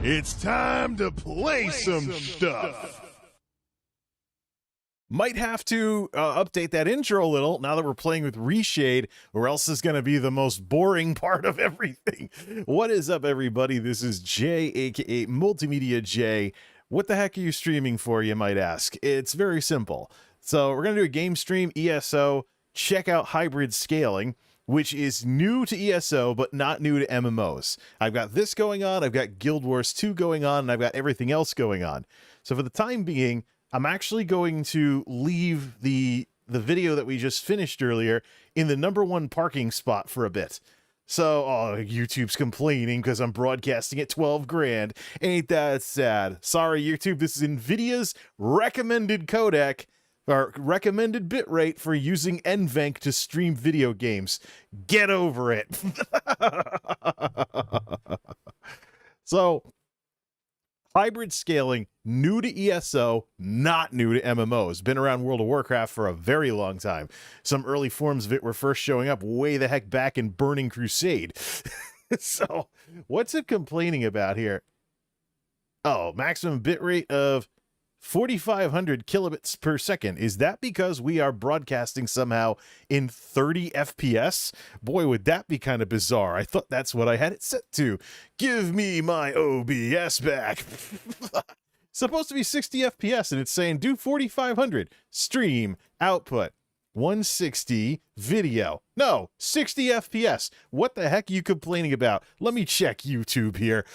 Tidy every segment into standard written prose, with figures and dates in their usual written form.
It's time to play some stuff. Might have to update that intro a little now that we're playing with Reshade, or else it's going to be the most boring part of everything. What is up, everybody? This is Jay, aka MultimediaJay. What the heck are you streaming for, you might ask? It's very simple. So we're going to do a game stream, ESO, check out hybrid scaling, which is new to ESO, but not new to MMOs. I've got this going on, I've got Guild Wars 2 going on, and I've got everything else going on. So for the time being, I'm actually going to leave the video that we just finished earlier in the #1 parking spot for a bit. So, YouTube's complaining because I'm broadcasting at 12 grand. Ain't that sad? Sorry, YouTube, this is NVIDIA's recommended codec, or recommended bitrate for using NVENC to stream video games. Get over it. So, hybrid scaling, new to ESO, not new to MMOs. Been around World of Warcraft for a very long time. Some early forms of it were first showing up way the heck back in Burning Crusade. So, what's it complaining about here? Oh, maximum bitrate of 4,500 kilobits per second. Is that because we are broadcasting somehow in 30 FPS? Boy, would that be kind of bizarre. I thought that's what I had it set to. Give me my OBS back. Supposed to be 60 FPS, and it's saying do 4,500. Stream, output, 160, video. No, 60 FPS. What the heck are you complaining about? Let me check YouTube here.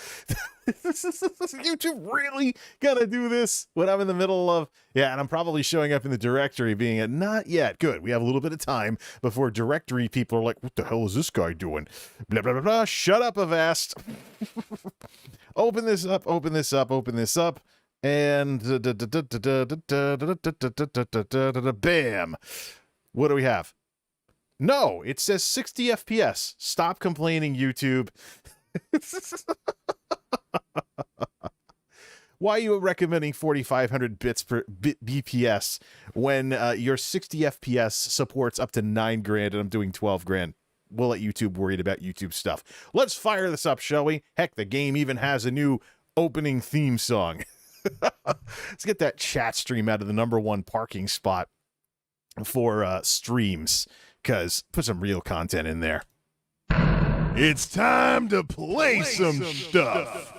YouTube really gonna do this when I'm in the middle of... Yeah, and I'm probably showing up in the directory being a not yet. Good, we have a little bit of time before directory people are like, what the hell is this guy doing? Blah, blah, blah, blah. Shut up, Avast. Open this up, open this up, open this up. And... bam. What do we have? No, it says 60 FPS. Stop complaining, YouTube. Why are you recommending 4,500 bits per BPS when your 60 FPS supports up to 9 grand and I'm doing 12 grand? We'll let YouTube worry about YouTube stuff. Let's fire this up, shall we? Heck, the game even has a new opening theme song. Let's get that chat stream out of the #1 parking spot for streams, because put some real content in there. It's time to play some stuff.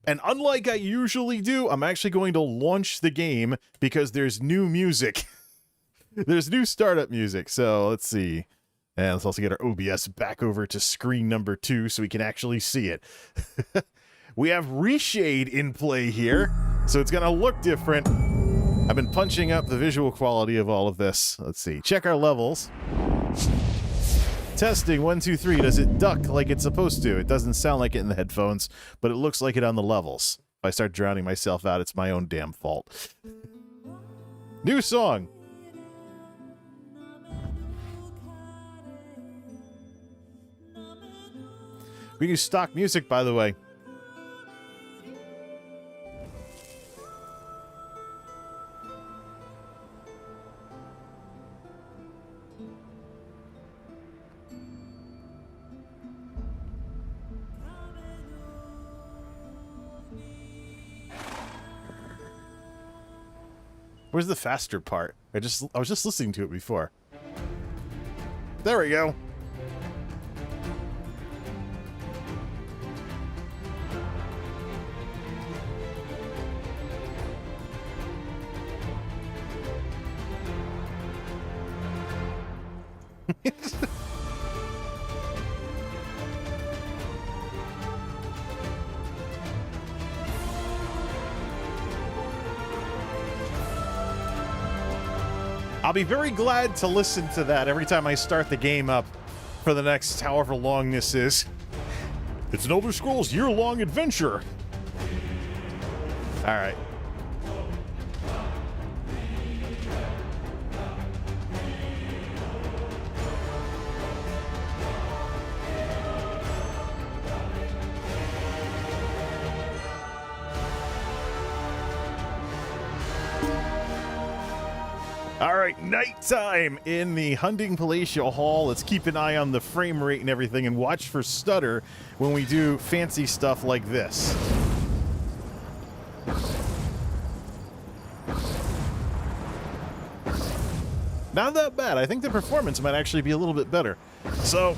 And unlike I usually do, I'm actually going to launch the game because there's new music. There's new startup music. So let's see. And let's also get our OBS back over to screen #2 so we can actually see it. We have Reshade in play here, so it's going to look different. I've been punching up the visual quality of all of this. Let's see. Check our levels. Testing, 1, 2, 3. Does it duck like it's supposed to? It doesn't sound like it in the headphones, but it looks like it on the levels. If I start drowning myself out, it's my own damn fault. New song. We use stock music, by the way. Where's the faster part? I was just listening to it before. There we go. I'll be very glad to listen to that every time I start the game up for the next however long this is. It's an Elder Scrolls year-long adventure. All right. All right, nighttime in the Hunting Palatial Hall. Let's keep an eye on the frame rate and everything and watch for stutter when we do fancy stuff like this. Not that bad. I think the performance might actually be a little bit better. So,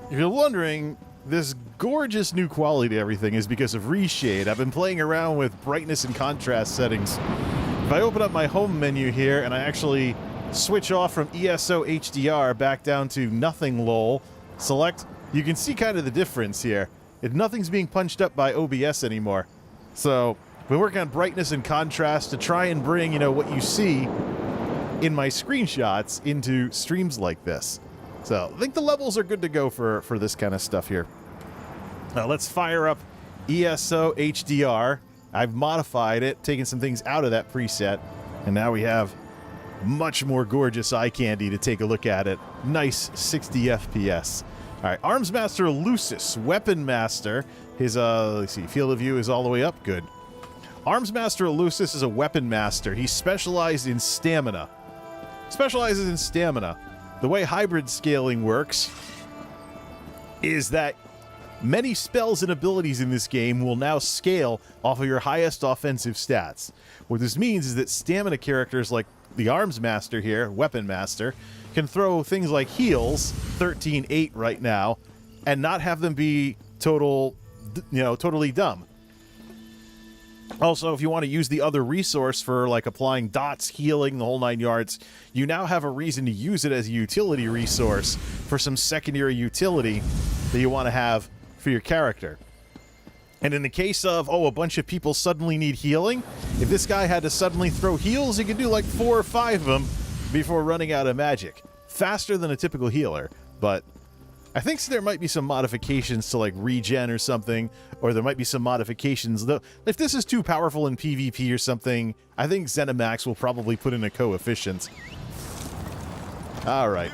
if you're wondering, this gorgeous new quality to everything is because of Reshade. I've been playing around with brightness and contrast settings. If I open up my home menu here and I actually switch off from ESO HDR back down to nothing lol, select, you can see kind of the difference here. Nothing's being punched up by OBS anymore. So we're working on brightness and contrast to try and bring, what you see in my screenshots into streams like this. So I think the levels are good to go for this kind of stuff here. Now let's fire up ESO HDR. I've modified it, taken some things out of that preset, and now we have much more gorgeous eye candy to take a look at it. Nice 60 FPS. All right, Armsmaster Alusis, Weapon Master. His, let's see, field of view is all the way up. Good. Armsmaster Alusis is a Weapon Master. He's specialized in stamina. Specializes in stamina. The way hybrid scaling works is that many spells and abilities in this game will now scale off of your highest offensive stats. What this means is that stamina characters like the Armsmaster here, Weapon Master, can throw things like heals, 13-8 right now, and not have them be totally dumb. Also, if you want to use the other resource for like applying dots, healing, the whole 9 yards, you now have a reason to use it as a utility resource for some secondary utility that you want to have for your character. And in the case of, a bunch of people suddenly need healing, if this guy had to suddenly throw heals, he could do like 4 or 5 of them before running out of magic. Faster than a typical healer, but I think there might be some modifications to like regen or something, or there might be some modifications. Though, if this is too powerful in PvP or something, I think ZeniMax will probably put in a coefficient. All right.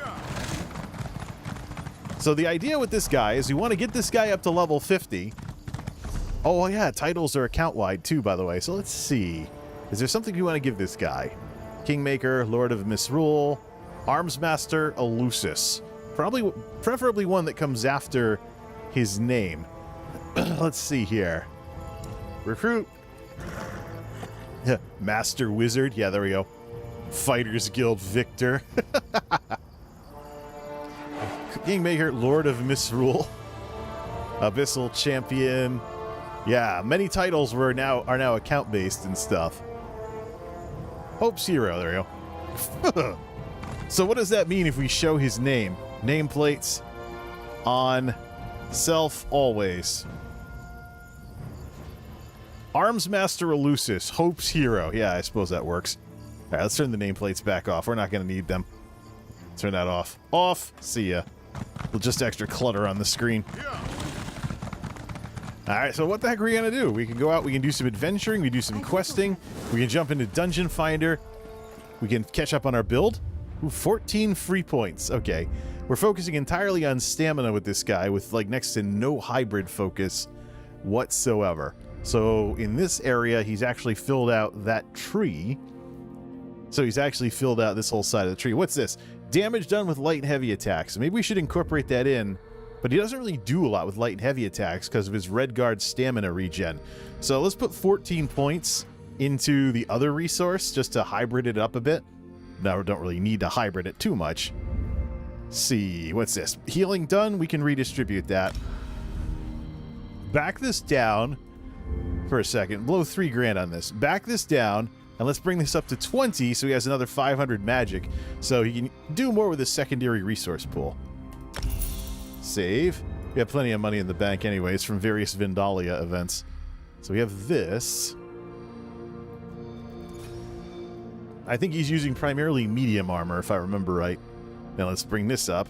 So the idea with this guy is we want to get this guy up to level 50. Oh, yeah, titles are account-wide, too, by the way. So let's see. Is there something you want to give this guy? Kingmaker, Lord of Misrule, Armsmaster, Alusis. Preferably one that comes after his name. Let's see here. Recruit. Master Wizard. Yeah, there we go. Fighters Guild Victor. Kingmaker, Lord of Misrule, Abyssal Champion. Yeah, many titles are now account based and stuff. Hope's Hero, there we go. So what does that mean if we show his name? Nameplates on self always. Armsmaster Alusis, Hope's Hero. Yeah, I suppose that works. All right, let's turn the nameplates back off. We're not going to need them. Turn that off. Off. See ya. Just extra clutter on the screen. Alright, so what the heck are we going to do? We can go out, we can do some adventuring, we can do some questing, we can jump into Dungeon Finder, we can catch up on our build. Ooh, 14 free points. Okay. We're focusing entirely on stamina with this guy with like next to no hybrid focus whatsoever. So in this area, he's actually filled out that tree. So he's actually filled out this whole side of the tree. What's this? Damage done with light and heavy attacks. Maybe we should incorporate that in, but he doesn't really do a lot with light and heavy attacks because of his Red Guard stamina regen. So let's put 14 points into the other resource just to hybrid it up a bit. Now we don't really need to hybrid it too much. See, what's this? Healing done, we can redistribute that. Back this down for a second. Blow 3 grand on this. Back this down, and let's bring this up to 20 so he has another 500 magic. So he can do more with his secondary resource pool. Save. We have plenty of money in the bank anyways from various Vindalia events. So we have this. I think he's using primarily medium armor, if I remember right. Now let's bring this up.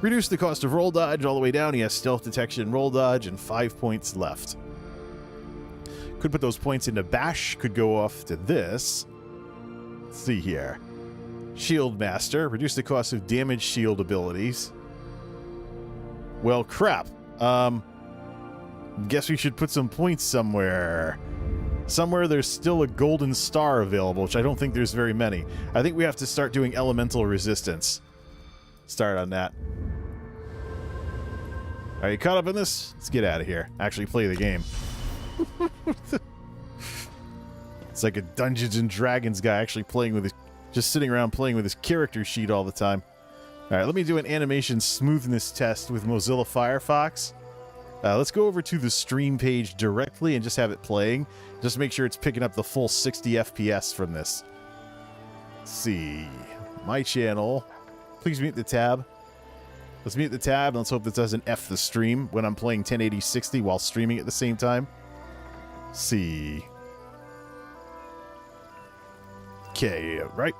Reduce the cost of roll dodge all the way down. He has stealth detection, roll dodge, and 5 points left. Could put those points into bash. Could go off to this. Let's see here. Shield Master. Reduce the cost of damage shield abilities. Well, crap. Guess we should put some points somewhere. Somewhere there's still a golden star available, which I don't think there's very many. I think we have to start doing elemental resistance. Start on that. Are you caught up in this? Let's get out of here. Actually play the game. It's like a Dungeons and Dragons guy actually playing with his... just sitting around playing with his character sheet all the time. Alright, let me do an animation smoothness test with Mozilla Firefox. Let's go over to the stream page directly and just have it playing. Just make sure it's picking up the full 60 FPS from this. Let's see. My channel. Please mute the tab. Let's mute the tab and let's hope this doesn't F the stream when I'm playing 1080-60 while streaming at the same time. Let's see. Okay, right.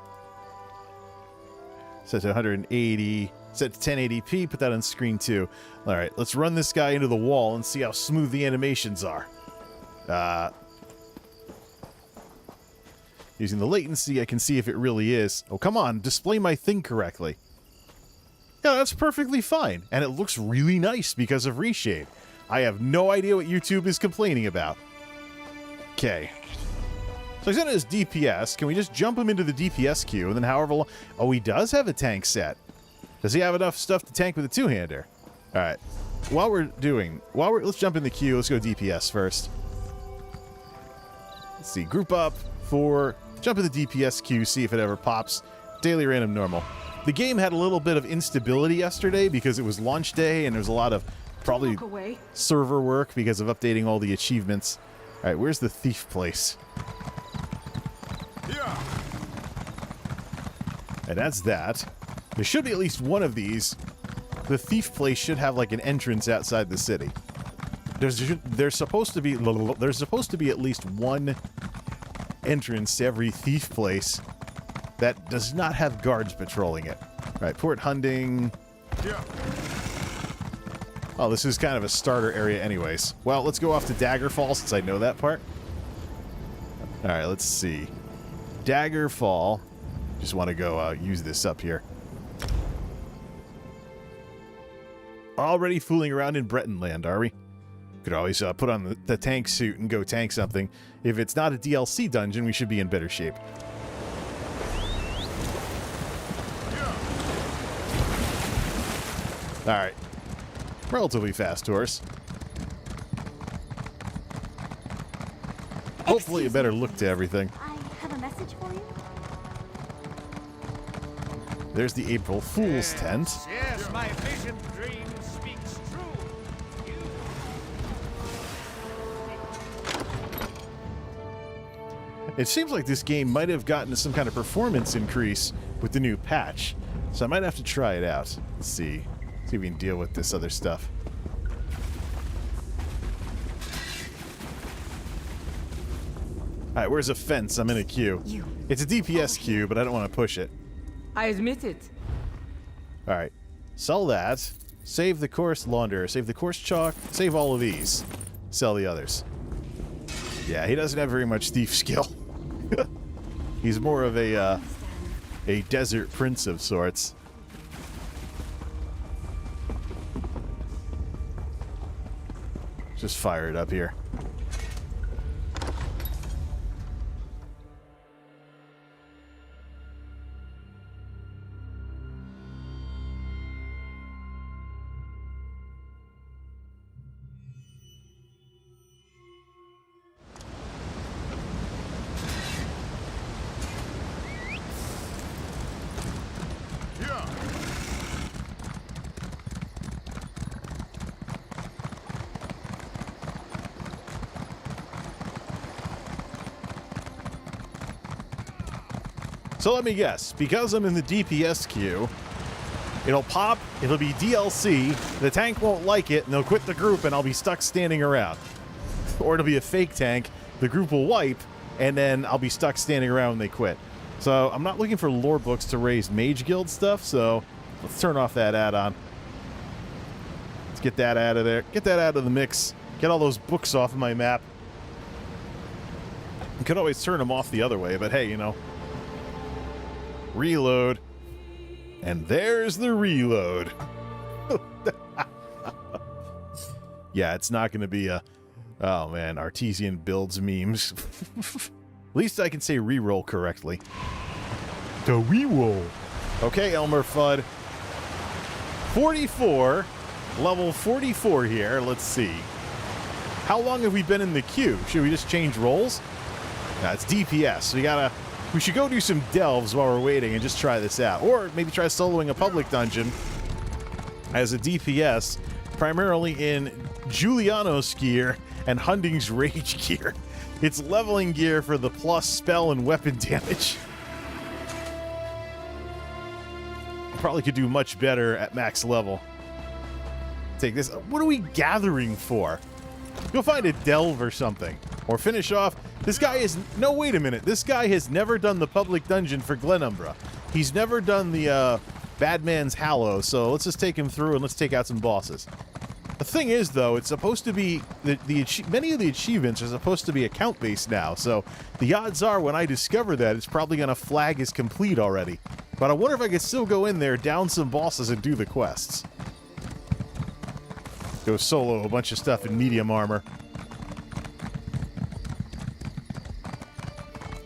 Set to 180. Set to 1080p. Put that on screen too. All right, let's run this guy into the wall and see how smooth the animations are. Using the latency, I can see if it really is. Oh, come on. Display my thing correctly. Yeah, that's perfectly fine. And it looks really nice because of reshade. I have no idea what YouTube is complaining about. Okay. So he's on his DPS. Can we just jump him into the DPS queue and then however long... Oh, he does have a tank set. Does he have enough stuff to tank with a two-hander? All right. Let's jump in the queue. Let's go DPS first. Let's see. Group up for... Jump in the DPS queue, see if it ever pops. Daily random normal. The game had a little bit of instability yesterday because it was launch day and there was a lot of probably server work because of updating all the achievements. All right, where's the thief place? Yeah. And that's that. There should be at least one of these. The thief place should have like an entrance outside the city. There's supposed to be at least one entrance to every thief place that does not have guards patrolling it. All right, Port Hunding. Yeah. Oh, this is kind of a starter area anyways. Well, let's go off to Daggerfall since I know that part. All right, let's see. Daggerfall. Just want to go use this up here. Already fooling around in Bretonland, are we? Could always put on the tank suit and go tank something. If it's not a DLC dungeon, we should be in better shape. Alright. Relatively fast horse. Hopefully a better look to everything. I have a message for you. There's the April Fool's tent. Yes, my vision dream speaks true. It seems like this game might have gotten some kind of performance increase with the new patch. So I might have to try it out. Let's see. See if we can deal with this other stuff. Alright, where's a fence? I'm in a queue. It's a DPS queue, but I don't want to push it. I admit it. Alright. Sell that. Save the course launderer. Save the course chalk. Save all of these. Sell the others. Yeah, he doesn't have very much thief skill. He's more of a desert prince of sorts. Just fire it up here. So let me guess. Because I'm in the DPS queue, it'll pop, it'll be DLC, the tank won't like it, and they'll quit the group, and I'll be stuck standing around. Or it'll be a fake tank, the group will wipe, and then I'll be stuck standing around when they quit. So I'm not looking for lore books to raise Mage Guild stuff, so let's turn off that add-on. Let's get that out of there. Get that out of the mix. Get all those books off of my map. You could always turn them off the other way, but hey, you know. Reload. And there's the reload. Yeah, it's not going to be a... Oh, man, Artesian builds memes. At least I can say reroll correctly. The reroll. Okay, Elmer Fudd. 44. Level 44 here. Let's see. How long have we been in the queue? Should we just change roles? No, it's DPS. So we should go do some delves while we're waiting and just try this out. Or maybe try soloing a public dungeon as a DPS, primarily in Giuliano's gear and Hunding's rage gear. It's leveling gear for the plus spell and weapon damage. Probably could do much better at max level. Take this. What are we gathering for? Go find a delve or something. Or finish off. This guy is... No, wait a minute. This guy has never done the public dungeon for Glenumbra. He's never done the Bad Man's Hallow, so let's just take him through and let's take out some bosses. The thing is, though, it's supposed to be... many of the achievements are supposed to be account-based now, so the odds are when I discover that, it's probably going to flag as complete already. But I wonder if I could still go in there, down some bosses, and do the quests. Go solo a bunch of stuff in medium armor.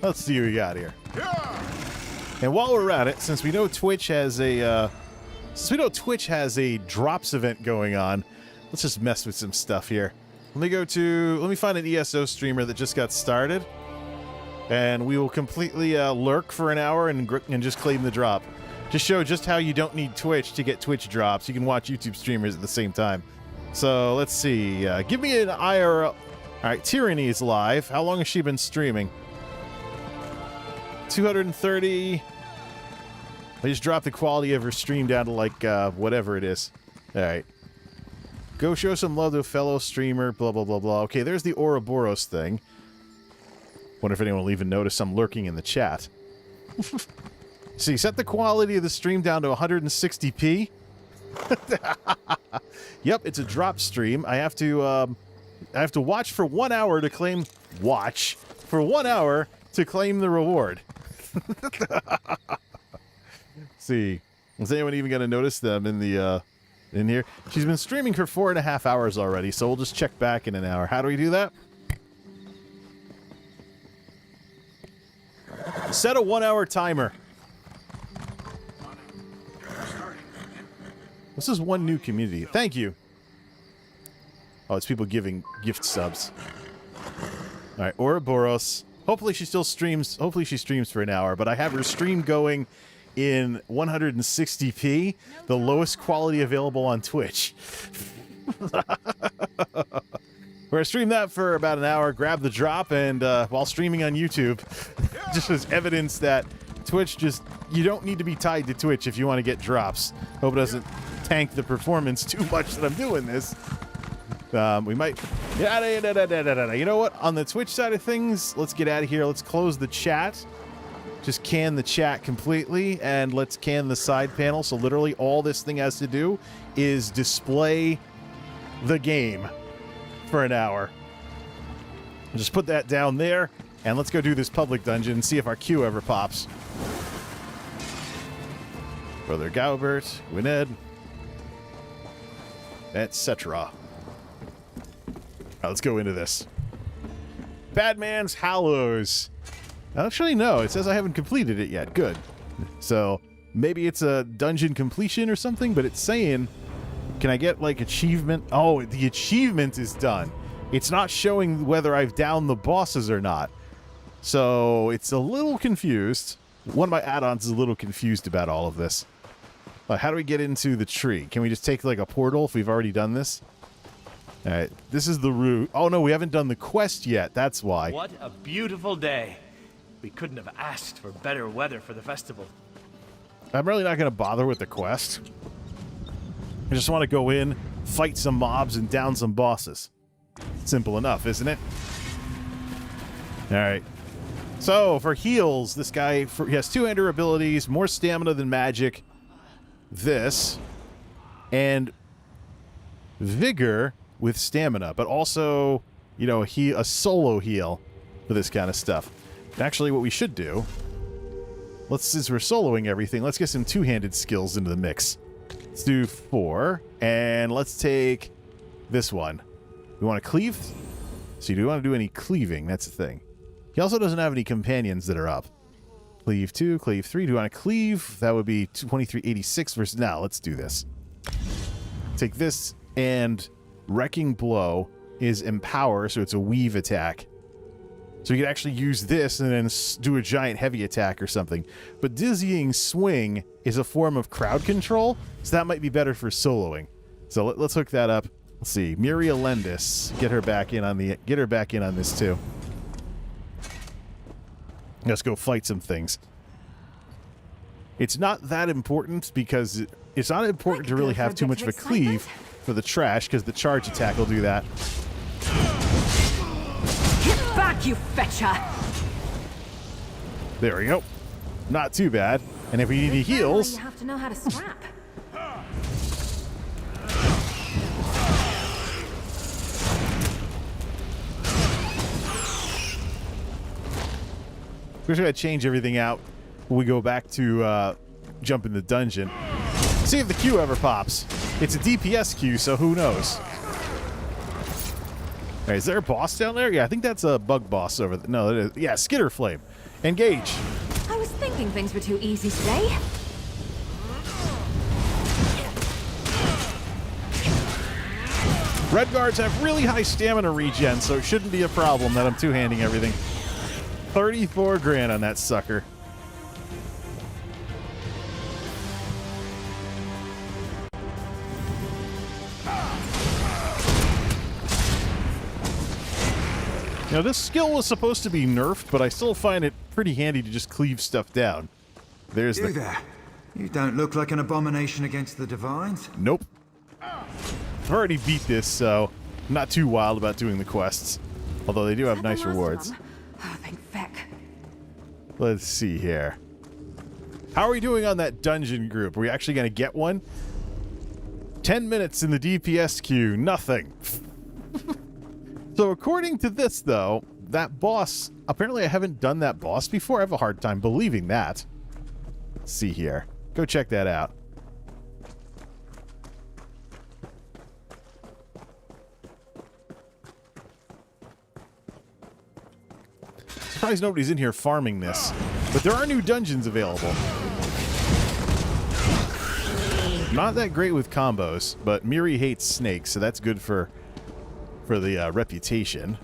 Let's see what we got here. And while we're at it, since we know Twitch has a drops event going on, let's just mess with some stuff here. Let me find an ESO streamer that just got started, and we will completely lurk for an hour and just claim the drop. Just show just how you don't need Twitch to get Twitch drops. You can watch YouTube streamers at the same time. So let's see. Give me an IRL. All right, Tyranny is live. How long has she been streaming? 230. I just dropped the quality of her stream down to like whatever it is. All right. Go show some love to a fellow streamer, blah, blah, blah, blah. Okay, there's the Ouroboros thing. Wonder if anyone will even notice I'm lurking in the chat. See, set the quality of the stream down to 160p. Yep, it's a drop stream. I have to watch for 1 hour to claim... Watch for 1 hour to claim the reward. See, is anyone even going to notice them in the... in here? She's been streaming for 4.5 hours already, so we'll just check back in an hour. How do we do that? Set a 1 hour timer. This is one new community. Thank you. Oh, it's people giving gift subs. All right, Ouroboros. Hopefully she still streams. Hopefully she streams for an hour, but I have her stream going in 160p, the lowest quality available on Twitch. We're gonna stream that for about an hour, grab the drop, and while streaming on YouTube, just as evidence that Twitch you don't need to be tied to Twitch if you want to get drops. Hope it doesn't tank the performance too much that I'm doing this. We might... You know what? On the Twitch side of things, let's get out of here. Let's close the chat. Just can the chat completely, and let's can the side panel. So literally all this thing has to do is display the game for an hour. Just put that down there, and let's go do this public dungeon and see if our queue ever pops. Brother Gaubert, Gwynedd, etc. Let's go into this. Bad Man's Hallows. Actually, no. It says I haven't completed it yet. Good. So, maybe it's a dungeon completion or something, but it's saying, can I get, like, achievement? Oh, the achievement is done. It's not showing whether I've downed the bosses or not. So, it's a little confused. One of my add-ons is a little confused about all of this. How do we get into the tree? Can we just take, like, a portal if we've already done this? All right, this is the route. Oh, no, we haven't done the quest yet. That's why. What a beautiful day. We couldn't have asked for better weather for the festival. I'm really not going to bother with the quest. I just want to go in, fight some mobs, and down some bosses. Simple enough, isn't it? Alright. So, for heals, this guy he has 2-hander abilities, more stamina than magic. This. And vigor with stamina, but also, you know, a solo heal for this kind of stuff. Actually, what we should do, since we're soloing everything, let's get some 2-handed skills into the mix. Let's do 4, and let's take this one. We want to cleave? So do we want to do any cleaving? That's the thing. He also doesn't have any companions that are up. Cleave 2, cleave 3. Do we want to cleave? That would be 2386 versus... Now, let's do this. Take this, and Wrecking Blow is Empower, so it's a weave attack. So you could actually use this and then do a giant heavy attack or something. But Dizzying Swing is a form of crowd control, so that might be better for soloing. So let's hook that up. Let's see, Miria Lendis, get her back in on this too. Let's go fight some things. It's not that important because it's not important to really have too much of a cleave for the trash, because the charge attack will do that. Get back, you fetcher! There we go. Not too bad. And if we need any heals... You have to know how to scrap. We're just going to change everything out when we go back to jump in the dungeon. See if the queue ever pops. It's a DPS queue, so who knows? All right, is there a boss down there? Yeah, I think that's a bug boss over there. No, it is. Yeah, Skitter Flame. Engage. I was thinking things were too easy today. Red guards have really high stamina regen, so it shouldn't be a problem that I'm two-handing everything. 34 grand on that sucker. Now, this skill was supposed to be nerfed, but I still find it pretty handy to just cleave stuff down. There's You there. You don't look like an abomination against the divines. Nope. I've already beat this, so I'm not too wild about doing the quests. Although they do have nice rewards. Oh, thank feck. Let's see here. How are we doing on that dungeon group? Are we actually going to get one? 10 minutes in the DPS queue. Nothing. So according to this, though, that boss... Apparently I haven't done that boss before. I have a hard time believing that. Let's see here. Go check that out. Surprised nobody's in here farming this. But there are new dungeons available. Not that great with combos, but Miri hates snakes, so that's good for the reputation.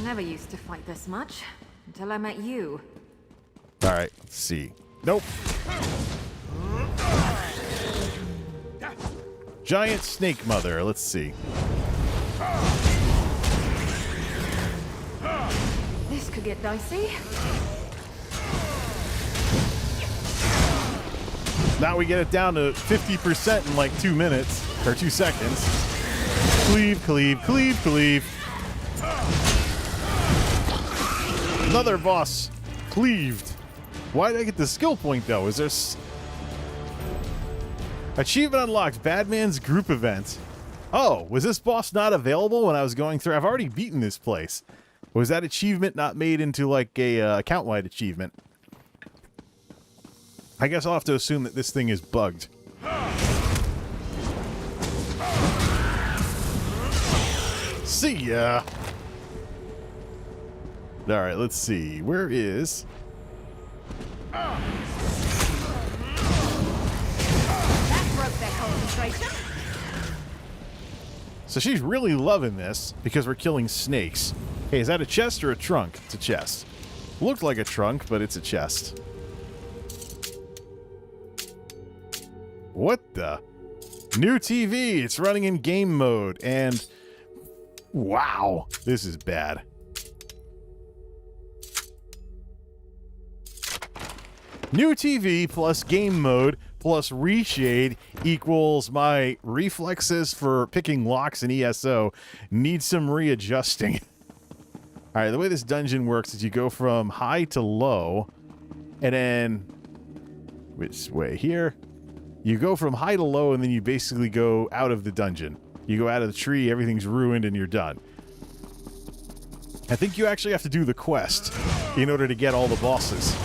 Never used to fight this much until I met you. All right, let's see. Nope. Giant snake mother. Let's see. This could get dicey. Now we get it down to 50% in like 2 minutes, or 2 seconds. Cleave, cleave, cleave, cleave. Another boss cleaved. Why did I get the skill point, though? Is there... Achievement unlocked, Badman's group event. Oh, was this boss not available when I was going through? I've already beaten this place. Was that achievement not made into like a account-wide achievement? I guess I'll have to assume that this thing is bugged. See ya! Alright, let's see. Where is... That broke their concentration. So she's really loving this because we're killing snakes. Hey, is that a chest or a trunk? It's a chest. Looked like a trunk, but it's a chest. What the? New TV. It's running in game mode. And wow, this is bad. New TV plus game mode plus reshade equals my reflexes for picking locks in ESO need some readjusting. All right, the way this dungeon works is you go from high to low, and then which way here? You go from high to low, and then you basically go out of the dungeon. You go out of the tree, everything's ruined, and you're done. I think you actually have to do the quest in order to get all the bosses.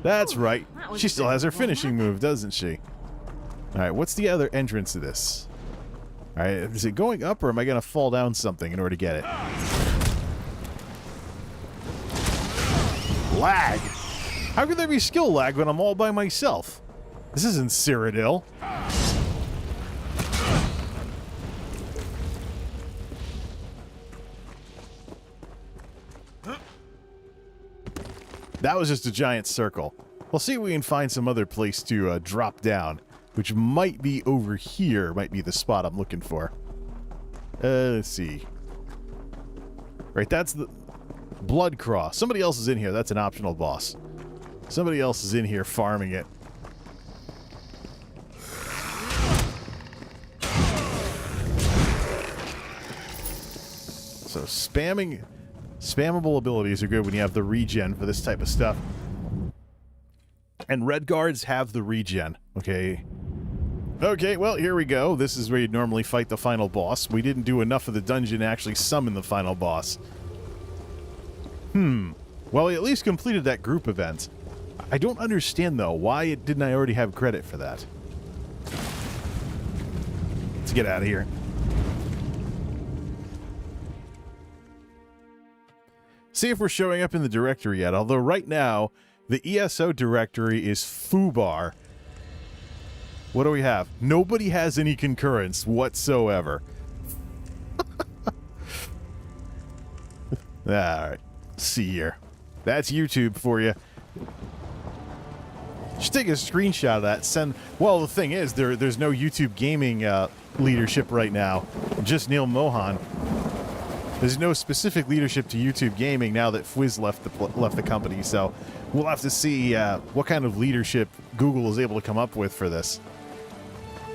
That's right. She still has her finishing move, doesn't she? All right, what's the other entrance to this? All right, is it going up, or am I going to fall down something in order to get it? Lag. How could there be skill lag when I'm all by myself? This isn't Cyrodiil. That was just a giant circle. We'll see if we can find some other place to drop down, which might be over here, might be the spot I'm looking for. Let's see. Right, that's the Blood Cross. Somebody else is in here. That's an optional boss. Somebody else is in here farming it. So spammable abilities are good when you have the regen for this type of stuff. And red guards have the regen. Okay. Okay, well, here we go. This is where you'd normally fight the final boss. We didn't do enough of the dungeon to actually summon the final boss. Well, we at least completed that group event. I don't understand, though. Why didn't I already have credit for that? Let's get out of here. See if we're showing up in the directory yet. Although right now, the ESO directory is foobar. What do we have? Nobody has any concurrence whatsoever. Alright. See here. That's YouTube for you. Should take a screenshot of that. Send. Well, the thing is, there's no YouTube gaming leadership right now. Just Neil Mohan. There's no specific leadership to YouTube gaming now that Fwiz left the company. So we'll have to see what kind of leadership Google is able to come up with for this.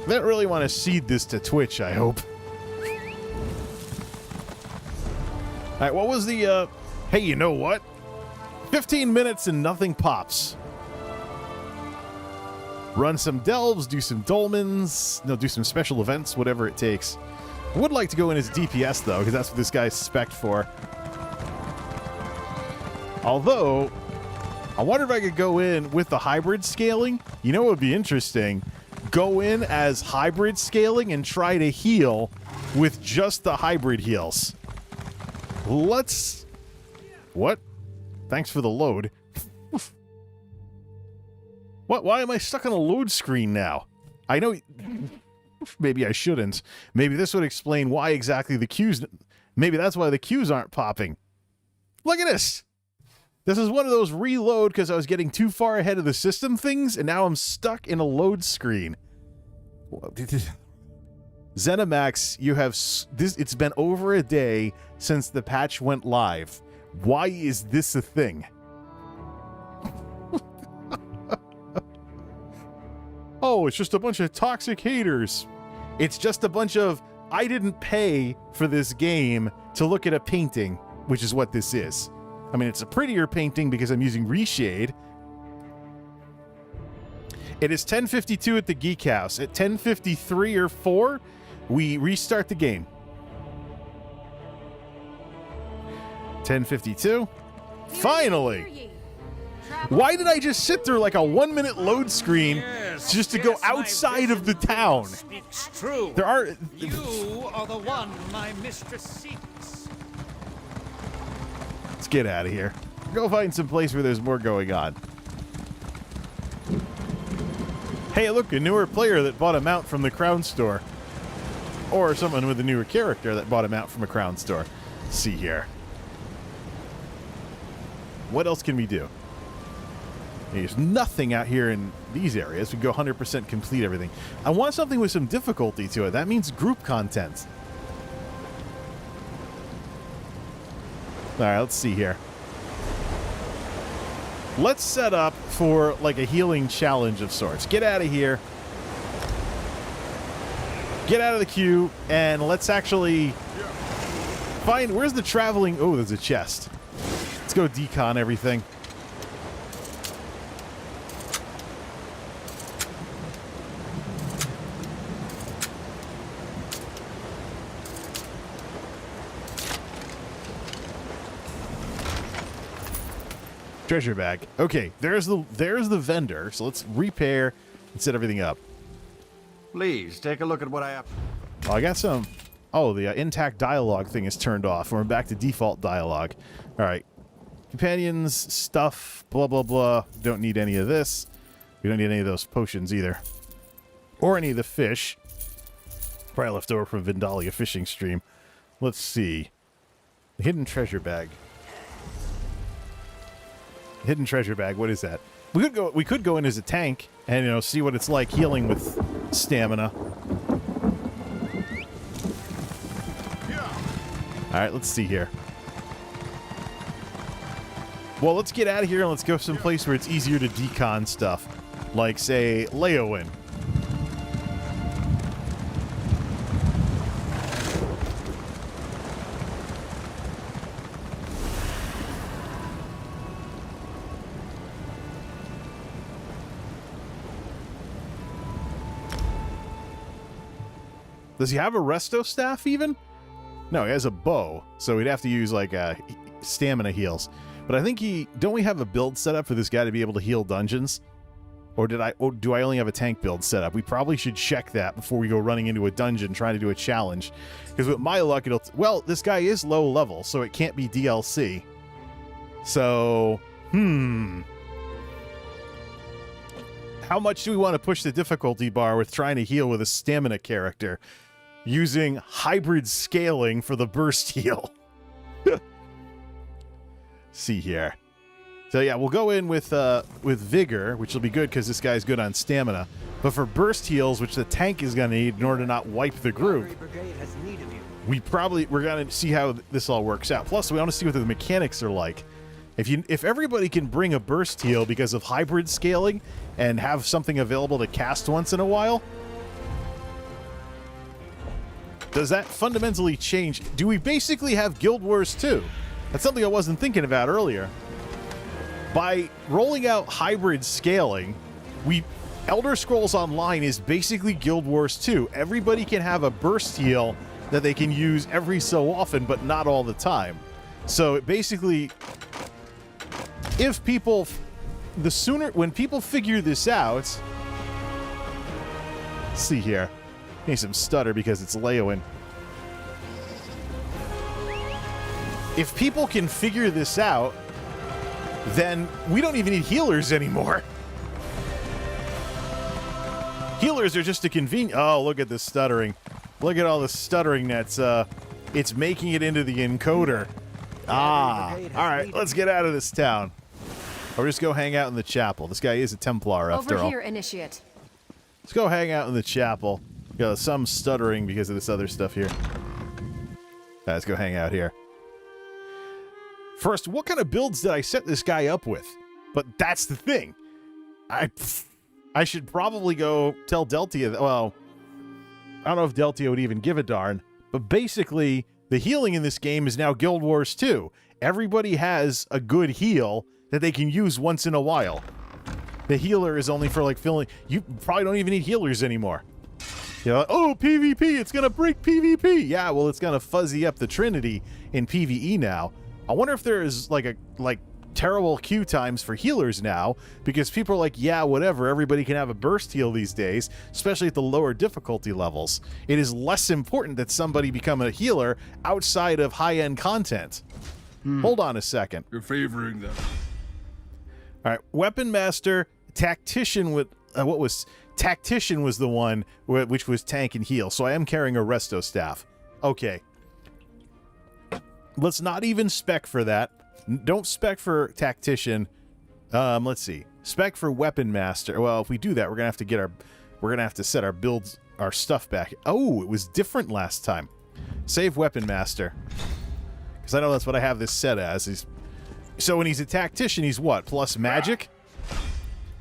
They don't really want to seed this to Twitch, I hope. All right, what was the? Hey, you know what? 15 minutes and nothing pops. Run some delves, do some dolmens, no, do some special events, whatever it takes. I would like to go in as DPS, though, because that's what this guy's spec'd for. Although, I wonder if I could go in with the hybrid scaling. You know what would be interesting? Go in as hybrid scaling and try to heal with just the hybrid heals. Let's... What? Thanks for the load. What? Why am I stuck on a load screen now? I know... Maybe I shouldn't. Maybe this would explain why exactly the queues... Maybe that's why the queues aren't popping. Look at this! This is one of those reload because I was getting too far ahead of the system things, and now I'm stuck in a load screen. ZeniMax, you have... It's been over a day since the patch went live. Why is this a thing? Oh, it's just a bunch of toxic haters. It's just a bunch of, I didn't pay for this game to look at a painting, which is what this is. I mean, it's a prettier painting because I'm using reshade. It is 10:52 at the Geek House. At 10:53 or 4, we restart the game. 10:52. Finally! Why did I just sit through like a 1-minute load screen just to go outside of the town? Speaks true. There are... You are the one my mistress seeks. Let's get out of here. Go find some place where there's more going on. Hey, look, a newer player that bought a mount from the Crown Store. Or someone with a newer character that bought a mount from a Crown Store. Let's see here. What else can we do? There's nothing out here in these areas. We go 100% complete everything. I want something with some difficulty to it. That means group content. All right, let's see here. Let's set up for like a healing challenge of sorts. Get out of here. Get out of the queue, and let's actually find... Where's the traveling... Oh, there's a chest. Let's go decon everything. Treasure bag. Okay, there's the vendor. So let's repair and set everything up. Please take a look at what I have. Oh, I got some. Oh, the intact dialogue thing is turned off. We're back to default dialogue. All right. Companions, stuff, blah, blah, blah. Don't need any of this. We don't need any of those potions either. Or any of the fish. Probably left over from Vindalia fishing stream. Let's see. Hidden treasure bag. Hidden treasure bag. What is that? We could go in as a tank and, you know, see what it's like healing with stamina. All right, let's see here. Well, let's get out of here and let's go someplace where it's easier to decon stuff. Like, say, Leowin. Does he have a resto staff even? No, he has a bow, so he'd have to use like stamina heals. But I think don't we have a build set up for this guy to be able to heal dungeons? Or do I only have a tank build set up? We probably should check that before we go running into a dungeon trying to do a challenge. Because with my luck, well, this guy is low level, so it can't be DLC. So, how much do we want to push the difficulty bar with trying to heal with a stamina character? Using hybrid scaling for the burst heal. See here. So yeah, we'll go in with vigor, which will be good because this guy's good on stamina. But for burst heals, which the tank is going to need in order to not wipe the group, we're going to see how this all works out. Plus, we want to see what the mechanics are like. If everybody can bring a burst heal because of hybrid scaling and have something available to cast once in a while, does that fundamentally change? Do we basically have Guild Wars 2? That's something I wasn't thinking about earlier. By rolling out hybrid scaling, Elder Scrolls Online is basically Guild Wars 2. Everybody can have a burst heal that they can use every so often, but not all the time. So it basically, when people figure this out, let's see here. Need some stutter because it's Leowin. If people can figure this out, then we don't even need healers anymore. Healers are just a convenient... Oh, look at the stuttering. Look at all the stuttering that's... it's making it into the encoder. Ah. Alright, let's get out of this town. Or just go hang out in the chapel. This guy is a Templar after all. Over here, Initiate. Let's go hang out in the chapel. Got some stuttering because of this other stuff here. Let's go hang out here. First, what kind of builds did I set this guy up with? But that's the thing. I should probably go tell Deltia... Well, I don't know if Deltia would even give a darn. But basically, the healing in this game is now Guild Wars 2. Everybody has a good heal that they can use once in a while. The healer is only for, like, filling... You probably don't even need healers anymore. You know, oh, PvP, it's going to break PvP. Yeah, well, it's going to fuzzy up the Trinity in PvE now. I wonder if there's, like, terrible queue times for healers now, because people are like, yeah, whatever, everybody can have a burst heal these days, especially at the lower difficulty levels. It is less important that somebody become a healer outside of high-end content. Hold on a second. You're favoring them. All right, Weapon Master, Tactician with... Tactician was the one which was tank and heal, so I am carrying a resto staff. Okay. Let's not even spec for that. Don't spec for Tactician. Let's see. Spec for Weapon Master. Well, if we do that, we're gonna have to set our builds, our stuff back. Oh, it was different last time. Save Weapon Master. Because I know that's what I have this set as. So when he's a tactician, he's what? Plus magic?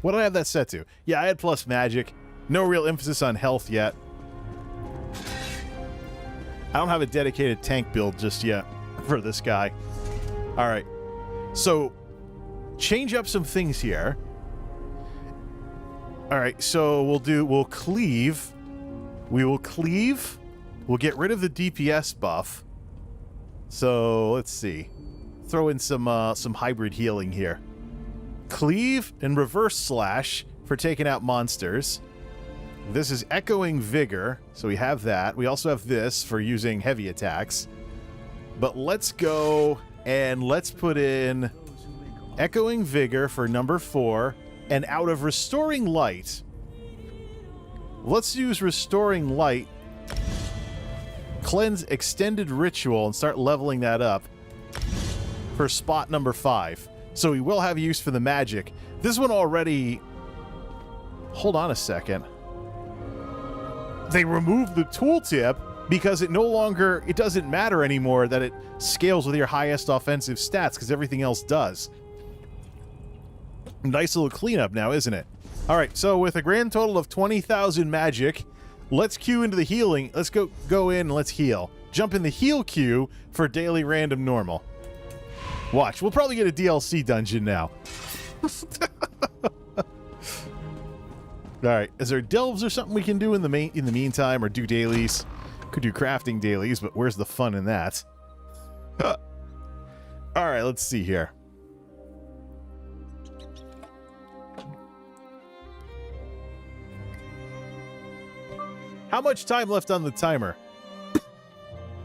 What did I have that set to? Yeah, I had plus magic. No real emphasis on health yet. I don't have a dedicated tank build just yet for this guy. All right. So change up some things here. All right, so we'll cleave. We will cleave. We'll get rid of the DPS buff. So let's see. Throw in some hybrid healing here. Cleave and reverse slash for taking out monsters. This is echoing vigor, so we have that. We also have this for using heavy attacks. But let's go and let's put in echoing vigor for number 4. And out of restoring light, let's use restoring light, cleanse extended ritual, and start leveling that up for spot number 5. So we will have use for the magic. This one already... Hold on a second. They removed the tooltip because it doesn't matter anymore that it scales with your highest offensive stats because everything else does. Nice little cleanup now, isn't it? All right, so with a grand total of 20,000 magic, let's queue into the healing. Let's go in and let's heal. Jump in the heal queue for daily random normal. Watch, we'll probably get a DLC dungeon now. All right, is there delves or something we can do in the meantime, or do dailies? Could do crafting dailies, but where's the fun in that? All right, let's see here. How much time left on the timer?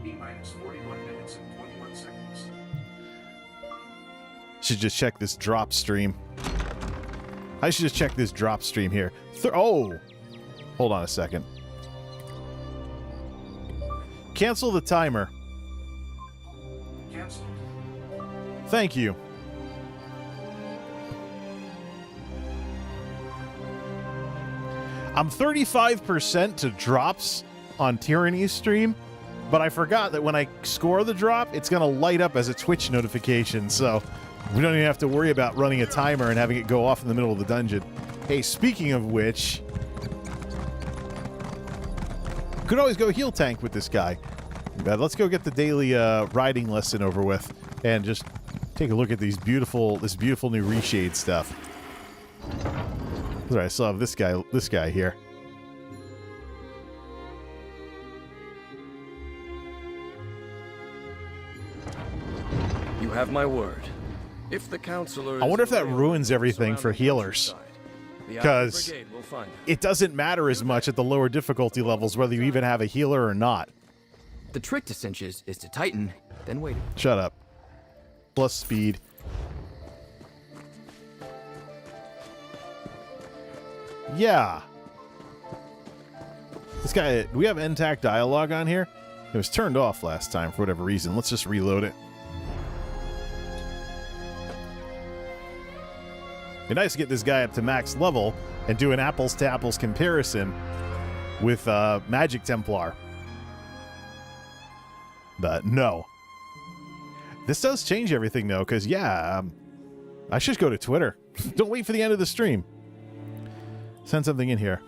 B-minus 41 minutes and 21 seconds. Should just check this drop stream. I should just check this drop stream here. Oh! Hold on a second. Cancel the timer. Cancelled. Thank you. I'm 35% to drops on Tyranny's stream, but I forgot that when I score the drop, it's going to light up as a Twitch notification, so we don't even have to worry about running a timer and having it go off in the middle of the dungeon. Hey, speaking of which, could always go heal tank with this guy. But let's go get the daily riding lesson over with and just take a look at this beautiful new reshade stuff. I still have this guy here. You have my word. If the counselor, I wonder if that ruins everything for healers, because it doesn't matter as much at the lower difficulty levels whether you even have a healer or not. The trick to cinches is to tighten, then wait. Shut up. Plus speed. Yeah. This guy, do we have intact dialogue on here? It was turned off last time for whatever reason. Let's just reload it. Be nice to get this guy up to max level and do an apples to apples comparison with Magic Templar. But no. This does change everything though, because yeah, I should just go to Twitter. Don't wait for the end of the stream. Send something in here.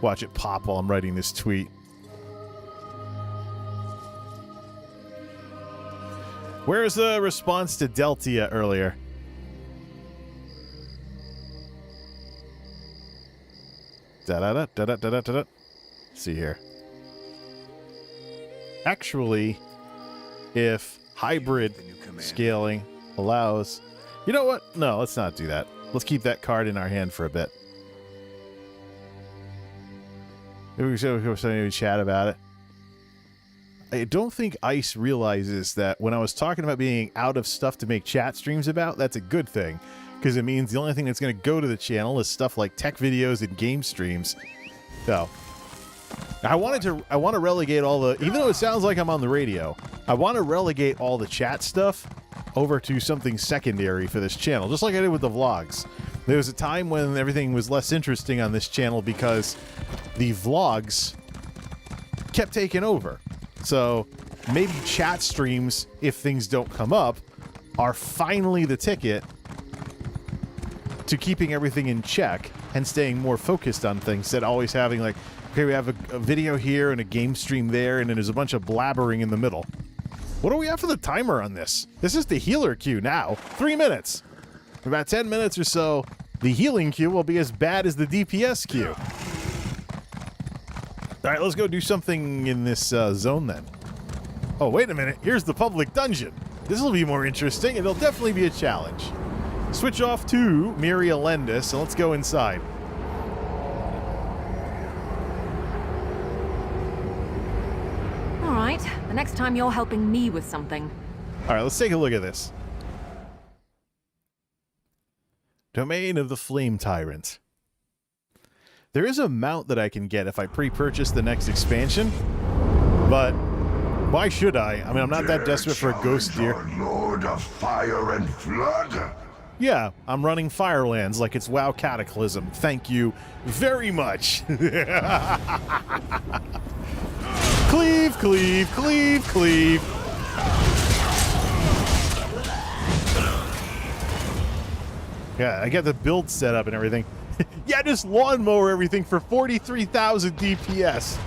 Watch it pop while I'm writing this tweet. Where's the response to Deltia earlier? Da-da-da-da-da-da-da-da. Let's see here. Actually, if hybrid scaling allows... You know what? No, let's not do that. Let's keep that card in our hand for a bit. Maybe we should chat about it. I don't think Ice realizes that when I was talking about being out of stuff to make chat streams about, that's a good thing. Because it means the only thing that's going to go to the channel is stuff like tech videos and game streams. So, I want to relegate all the... Even though it sounds like I'm on the radio, I want to relegate all the chat stuff over to something secondary for this channel, just like I did with the vlogs. There was a time when everything was less interesting on this channel because the vlogs kept taking over. So maybe chat streams, if things don't come up, are finally the ticket to keeping everything in check and staying more focused on things instead of always having like, okay, we have a video here and a game stream there, and then there's a bunch of blabbering in the middle. What do we have for the timer on this? This is the healer queue now. 3 minutes. In about 10 minutes or so, the healing queue will be as bad as the DPS queue. All right, let's go do something in this zone then. Oh, wait a minute. Here's the public dungeon. This will be more interesting. It'll definitely be a challenge. Switch off to Miria Lendis, so let's go inside. All right, the next time you're helping me with something. All right, let's take a look at this. Domain of the Flame Tyrant. There is a mount that I can get if I pre-purchase the next expansion, but why should I? I mean, I'm not that desperate for a ghost deer. Lord of Fire and Flood. Yeah, I'm running Firelands like it's WoW Cataclysm. Thank you very much. Cleave, cleave, cleave, cleave. Yeah, I got the build set up and everything. Yeah, just lawnmower everything for 43,000 DPS.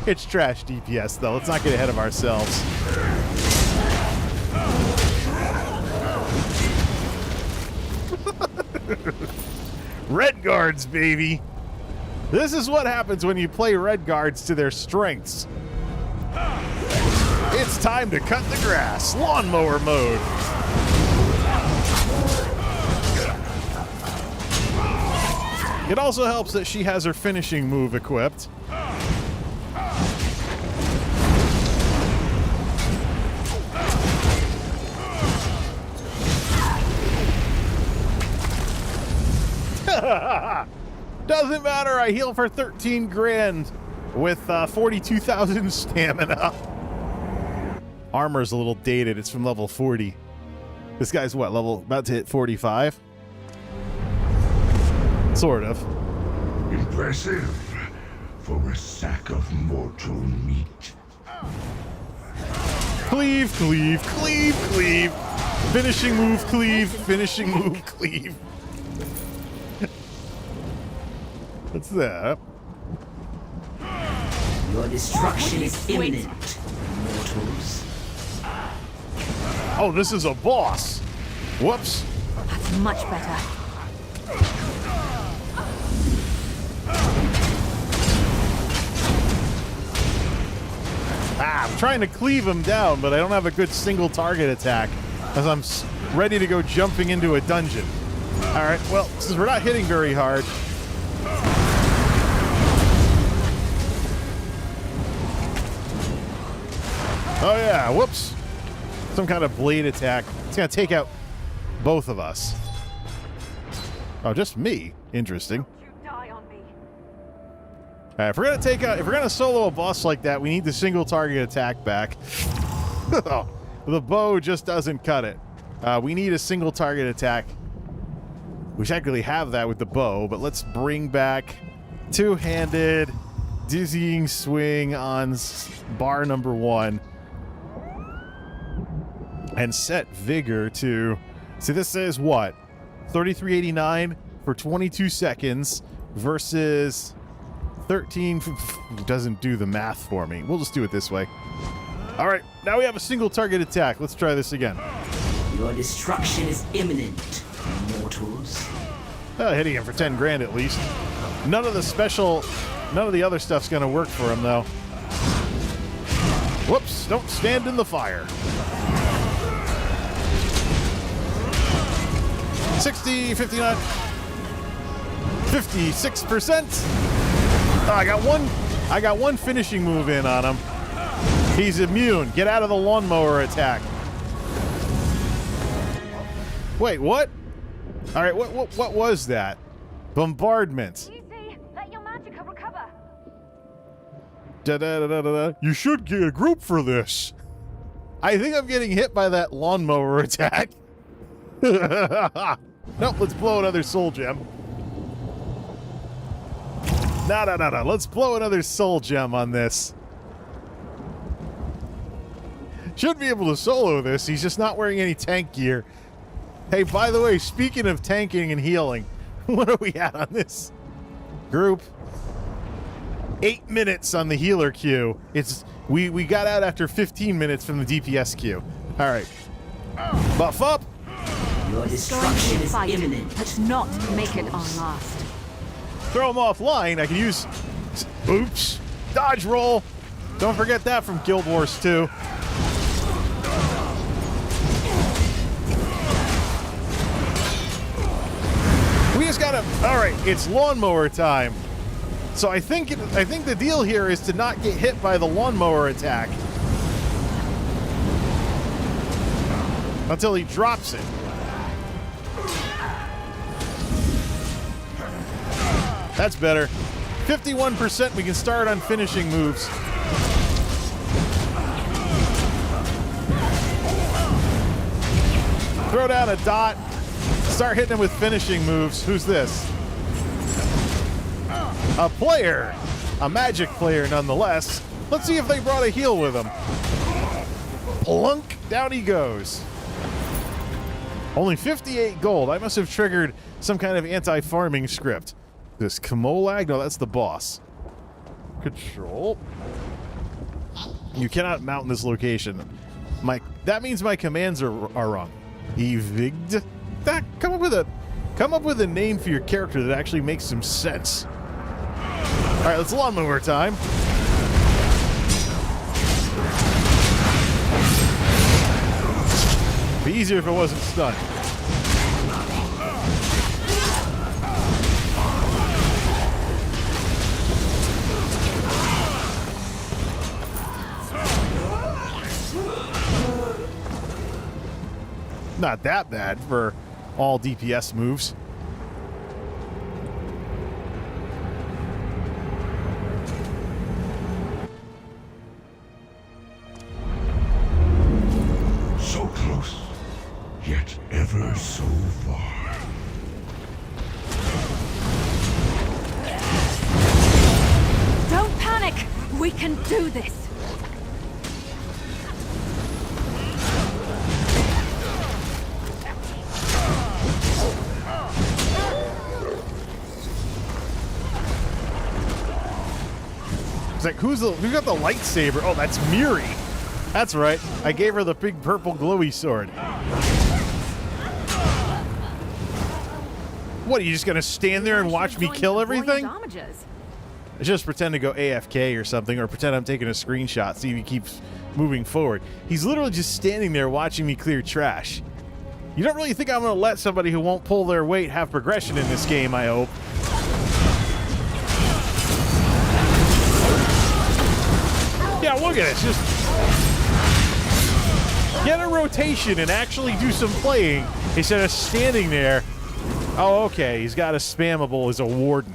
It's trash DPS, though. Let's not get ahead of ourselves. Red guards, baby. This is what happens when you play red guards to their strengths. It's time to cut the grass. Lawnmower mode. It also helps that she has her finishing move equipped. Doesn't matter, I heal for 13 grand with 42,000 stamina. Armor's a little dated, it's from level 40. This guy's what, level, about to hit 45? Sort of. Impressive for a sack of mortal meat. Cleave, cleave, cleave, cleave. Finishing move, cleave. Finishing move, cleave. What's that? Your destruction is imminent, mortals. Oh, this is a boss. Whoops. That's much better. I'm trying to cleave him down, but I don't have a good single target attack as I'm ready to go jumping into a dungeon. All right, well, since we're not hitting very hard. Oh yeah, whoops. Some kind of blade attack. It's gonna take out both of us. Oh, just me. Interesting. If we're gonna solo a boss like that, we need the single target attack back. The bow just doesn't cut it. We need a single target attack. We technically have that with the bow, but let's bring back two-handed dizzying swing on bar number 1 and set vigor to. See, this says what? 3389 for 22 seconds versus 13 doesn't do the math for me. We'll just do it this way. All right, now we have a single target attack. Let's try this again. Your destruction is imminent, mortals. Hitting him for 10 grand at least. None of the other stuff's gonna work for him though. Whoops, don't stand in the fire. 60, 59, 56%. Oh, I got one finishing move in on him. He's immune. Get out of the lawnmower attack. Wait, what? All right, what was that? Bombardment. Easy, let your magicka recover. Da da da da da. You should get a group for this. I think I'm getting hit by that lawnmower attack. Nope, let's blow another soul gem. No. Let's blow another soul gem on this. Should be able to solo this. He's just not wearing any tank gear. Hey, by the way, speaking of tanking and healing, what are we at on this group? 8 minutes on the healer queue. We got out after 15 minutes from the DPS queue. All right. Buff up. Your destruction is Fight, imminent. but not make it our last. Throw him offline. I can use... Oops. Dodge roll. Don't forget that from Guild Wars 2. We just gotta... Alright, it's lawnmower time. So I think the deal here is to not get hit by the lawnmower attack. Until he drops it. That's better. 51% we can start on finishing moves. Throw down a dot. Start hitting him with finishing moves. Who's this? A player. A magic player nonetheless. Let's see if they brought a heal with them. Plunk. Down he goes. Only 58 gold. I must have triggered some kind of anti-farming script. This Kamolag? No, that's the boss. Control. You cannot mount in this location. That means my commands are wrong. Evigd? Come up with a name for your character that actually makes some sense. All right, let's lawnmower time. Be easier if it wasn't stunned. Not that bad for all DPS moves. So close, yet ever so far. Don't panic! We can do this! It's like, who got the lightsaber? Oh, that's Miri. That's right. I gave her the big purple glowy sword. What, are you just going to stand there and watch me kill everything? Just pretend to go AFK or something, or pretend I'm taking a screenshot, see if he keeps moving forward. He's literally just standing there watching me clear trash. You don't really think I'm going to let somebody who won't pull their weight have progression in this game, I hope. Yeah, look at it. Just get a rotation and actually do some playing instead of standing there. Oh, okay. He's got a spammable as a warden.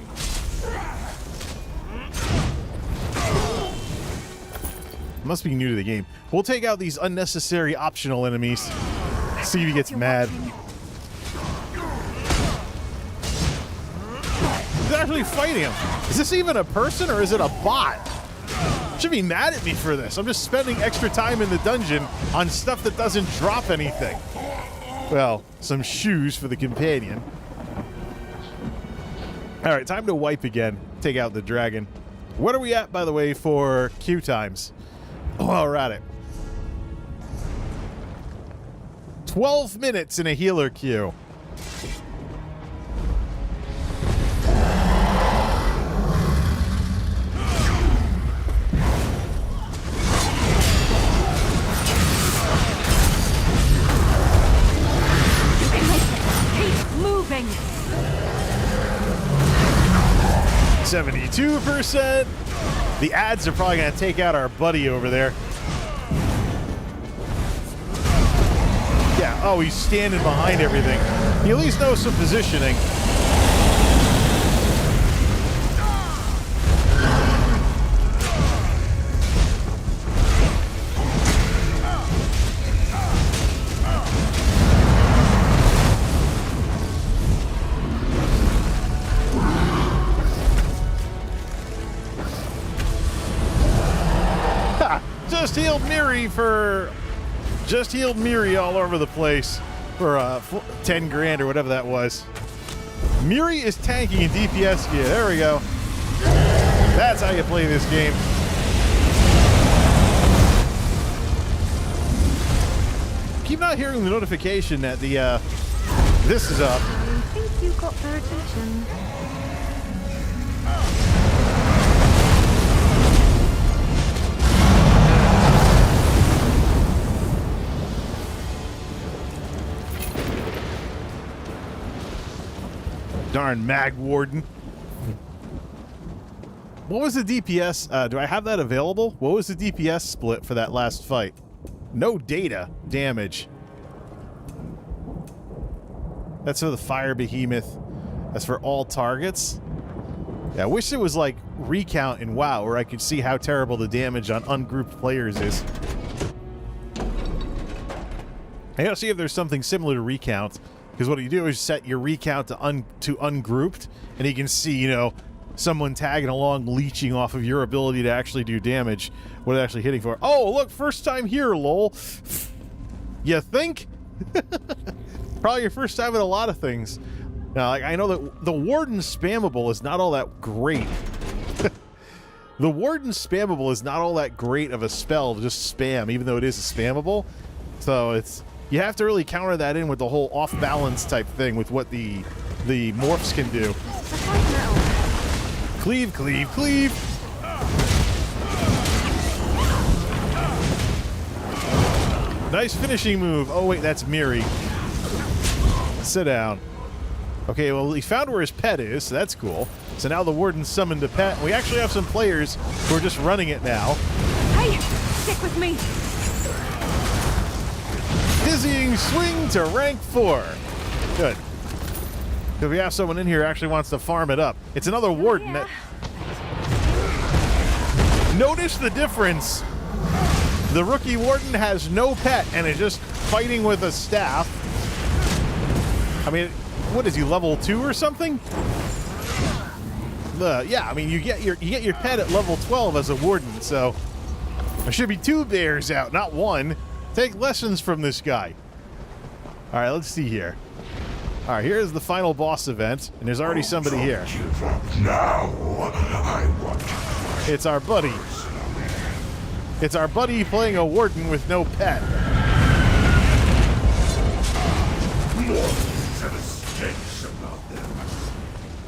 Must be new to the game. We'll take out these unnecessary optional enemies. See if he gets mad. He's actually fighting him. Is this even a person or is it a bot? Should be mad at me for this. I'm just spending extra time in the dungeon on stuff that doesn't drop anything. Well, some shoes for the companion. All right, time to wipe again. Take out the dragon. What are we at, by the way, for queue times? Oh, we're at it. 12 minutes in a healer queue. Keep moving! 72%. The ads are probably going to take out our buddy over there. Yeah, oh, he's standing behind everything. He at least knows some positioning. Just healed Miri all over the place for 10 grand or whatever that was. Miri is tanking in DPS gear. There we go. That's how you play this game. Keep not hearing the notification that the this is up. I think you got their attention. Darn Mag Warden. What was the DPS? Do I have that available? What was the DPS split for that last fight? No data damage. That's for the Fire Behemoth. That's for all targets. Yeah, I wish it was like recount in WoW where I could see how terrible the damage on ungrouped players is. I gotta see if there's something similar to recount. Because what you do is set your recount to ungrouped, and you can see, you know, someone tagging along, leeching off of your ability to actually do damage. What they're actually hitting for. Oh, look, first time here, lol. You think? Probably your first time with a lot of things. Now, like, I know that the Warden Spammable is not all that great. The Warden Spammable is not all that great of a spell to just spam, even though it is a spammable. So it's... You have to really counter that in with the whole off-balance type thing with what the morphs can do. Cleave, cleave, cleave! Nice finishing move. Oh, wait, that's Miri. Sit down. Okay, well, he found where his pet is, so that's cool. So now the Warden summoned a pet. We actually have some players who are just running it now. Hey, stick with me. Dizzying swing to rank 4. Good. Because we have someone in here who actually wants to farm it up. It's another Warden. Yeah. Notice the difference. The rookie Warden has no pet and is just fighting with a staff. I mean, what is he, level 2 or something? Yeah, I mean, you get your pet at level 12 as a Warden, so there should be 2 bears out, not 1. Take lessons from this guy. All right, let's see here. All right, here's the final boss event, and there's already somebody here. Now, I want to... It's our buddy. It's our buddy playing a Warden with no pet. Mortals have a stench about them.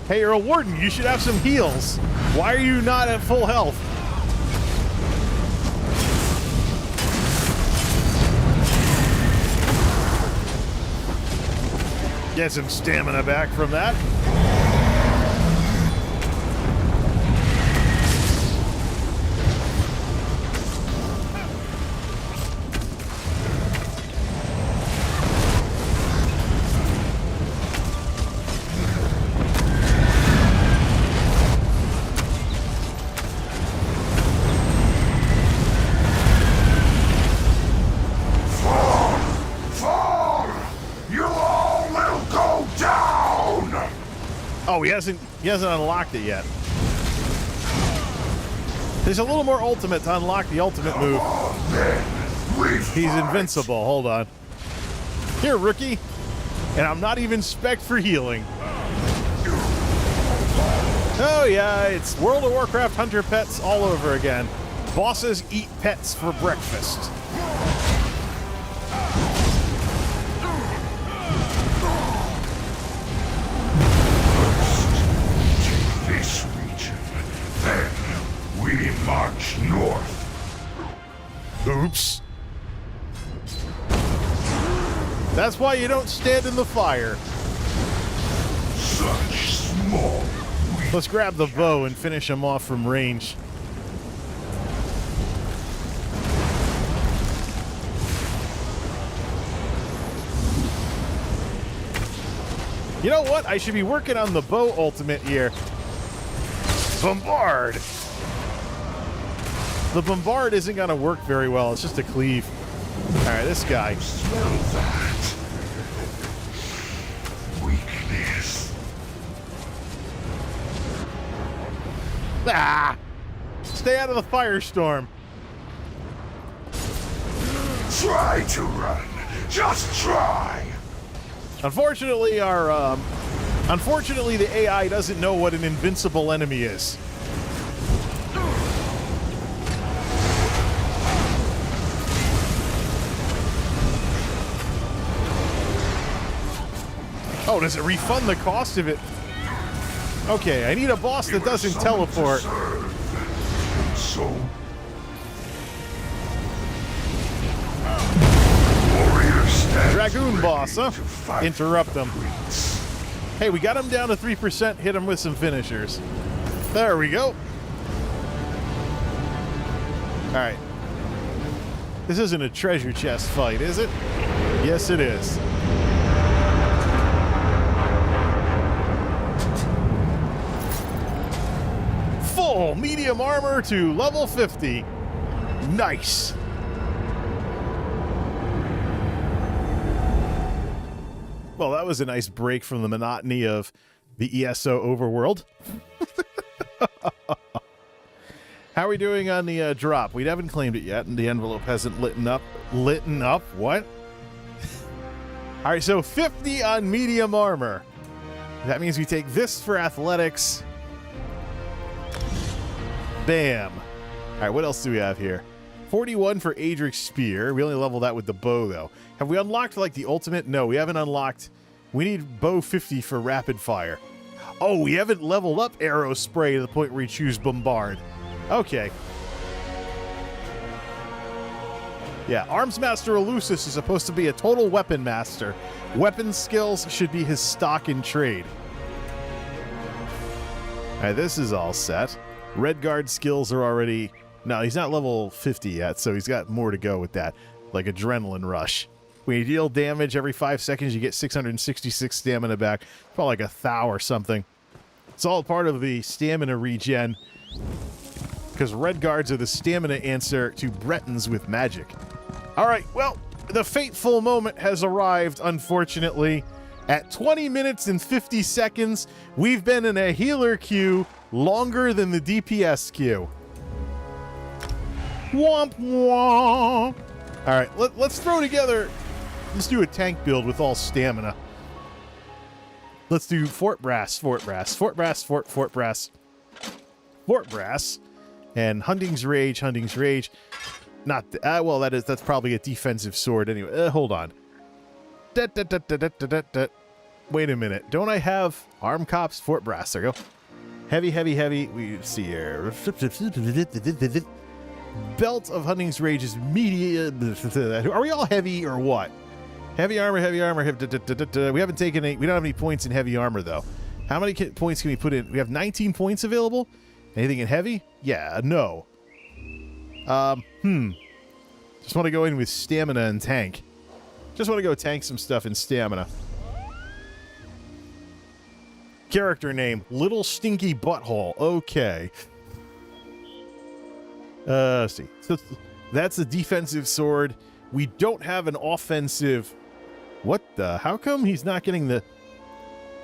Hey, you're a Warden. You should have some heals. Why are you not at full health? Get some stamina back from that. Oh, he hasn't unlocked it yet. There's a little more ultimate to unlock the ultimate move. He's invincible. Hold on. Here, rookie. And I'm not even spec'd for healing. Oh, yeah, it's World of Warcraft Hunter Pets all over again. Bosses eat pets for breakfast. This region. Then we march north. Oops. That's why you don't stand in the fire. Such small. Let's grab the bow and finish him off from range. You know what? I should be working on the bow ultimate here. Bombard! The bombard isn't going to work very well. It's just a cleave. Alright, this guy. Smell that. Weakness. Ah! Stay out of the firestorm. Try to run. Just try. Unfortunately, unfortunately, the AI doesn't know what an invincible enemy is. Oh, does it refund the cost of it? Okay, I need a boss that doesn't teleport. So, warrior stands Dragoon ready boss, huh? to fight Interrupt them. prince. Hey, we got him down to 3%. Hit him with some finishers. There we go. All right. This isn't a treasure chest fight, is it? Yes, it is. Full medium armor to level 50. Nice. Well, that was a nice break from the monotony of the ESO overworld. How are we doing on the drop? We haven't claimed it yet, and the envelope hasn't lit up. What? All right, so 50 on medium armor. That means we take this for athletics. Bam. All right, what else do we have here? 41 for Adric's Spear. We only level that with the bow, though. Have we unlocked, like, the ultimate? No, we haven't unlocked. We need bow 50 for rapid fire. Oh, we haven't leveled up arrow spray to the point where we choose bombard. Okay. Yeah, Armsmaster Alusis is supposed to be a total weapon master. Weapon skills should be his stock in trade. All right, this is all set. Redguard skills are already... No, he's not level 50 yet, so he's got more to go with that. Like Adrenaline Rush. When you deal damage every 5 seconds, you get 666 stamina back. Probably like a thou or something. It's all part of the stamina regen. Because Redguards are the stamina answer to Bretons with magic. Alright, well, the fateful moment has arrived, unfortunately. At 20 minutes and 50 seconds, we've been in a healer queue longer than the DPS queue. Womp womp. Alright, let's throw together... Let's do a tank build with all stamina. Let's do Fort Brass, Fort Brass, Fort Brass, Fort Brass, Fort Brass, and Hunting's Rage, Hunting's Rage. Not well, that's probably a defensive sword anyway. Hold on. Wait a minute. Don't I have Arm Cops, Fort Brass? There we go. Heavy, heavy, heavy. We see here. Belt of Hunting's Rage is medium. Are we all heavy or what? Heavy armor, heavy armor. We haven't taken any. We don't have any points in heavy armor, though. How many points can we put in? We have 19 points available. Anything in heavy? Yeah, no. Just want to go in with stamina and tank. Just want to go tank some stuff in stamina. Character name, Little Stinky Butthole. Okay. Let's see. So that's a defensive sword. We don't have an offensive... What the? How come he's not getting the...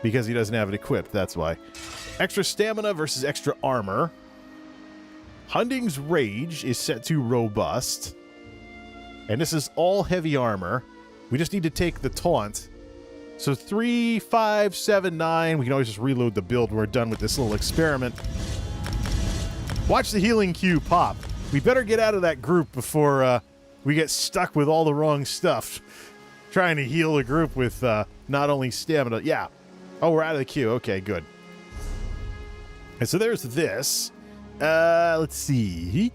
Because he doesn't have it equipped, that's why. Extra stamina versus extra armor. Hunting's Rage is set to robust. And this is all heavy armor. We just need to take the taunt. So 3, 5, 7, 9. We can always just reload the build when we're done with this little experiment. Watch the healing queue pop. We better get out of that group before we get stuck with all the wrong stuff. Trying to heal a group with not only stamina. Yeah. Oh, we're out of the queue. Okay, good. And so there's this. Let's see.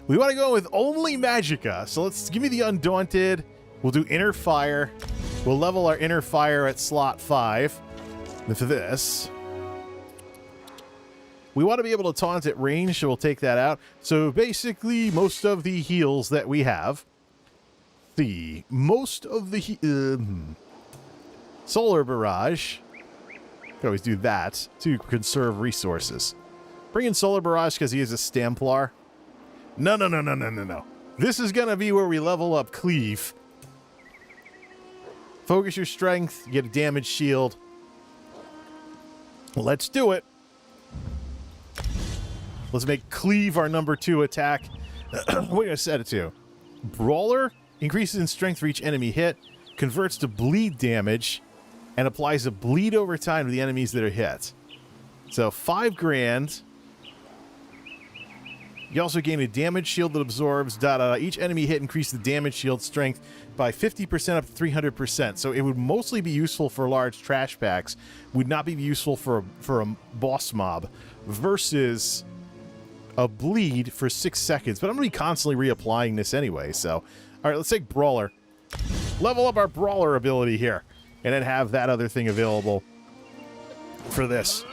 We want to go with only Magicka. So let's give me the Undaunted. We'll do Inner Fire. We'll level our Inner Fire at slot 5 with this. We want to be able to taunt at range, so we'll take that out. So basically, most of the heals that we have. Most of the... Solar Barrage. You can always do that to conserve resources. Bring in Solar Barrage because he is a Stamplar. No. This is going to be where we level up Cleave. Focus your strength, you get a damage shield. Let's do it. Let's make Cleave our number 2 attack. What are you going to set it to? Brawler? increases in strength for each enemy hit, converts to bleed damage, and applies a bleed over time to the enemies that are hit. So 5 grand. You also gain a damage shield that absorbs each enemy hit increases the damage shield strength by 50% up to 300%. So it would mostly be useful for large trash packs, would not be useful for a boss mob, versus a bleed for 6 seconds. But I'm going to be constantly reapplying this anyway. So, all right, let's take Brawler. Level up our Brawler ability here, and then have that other thing available for this.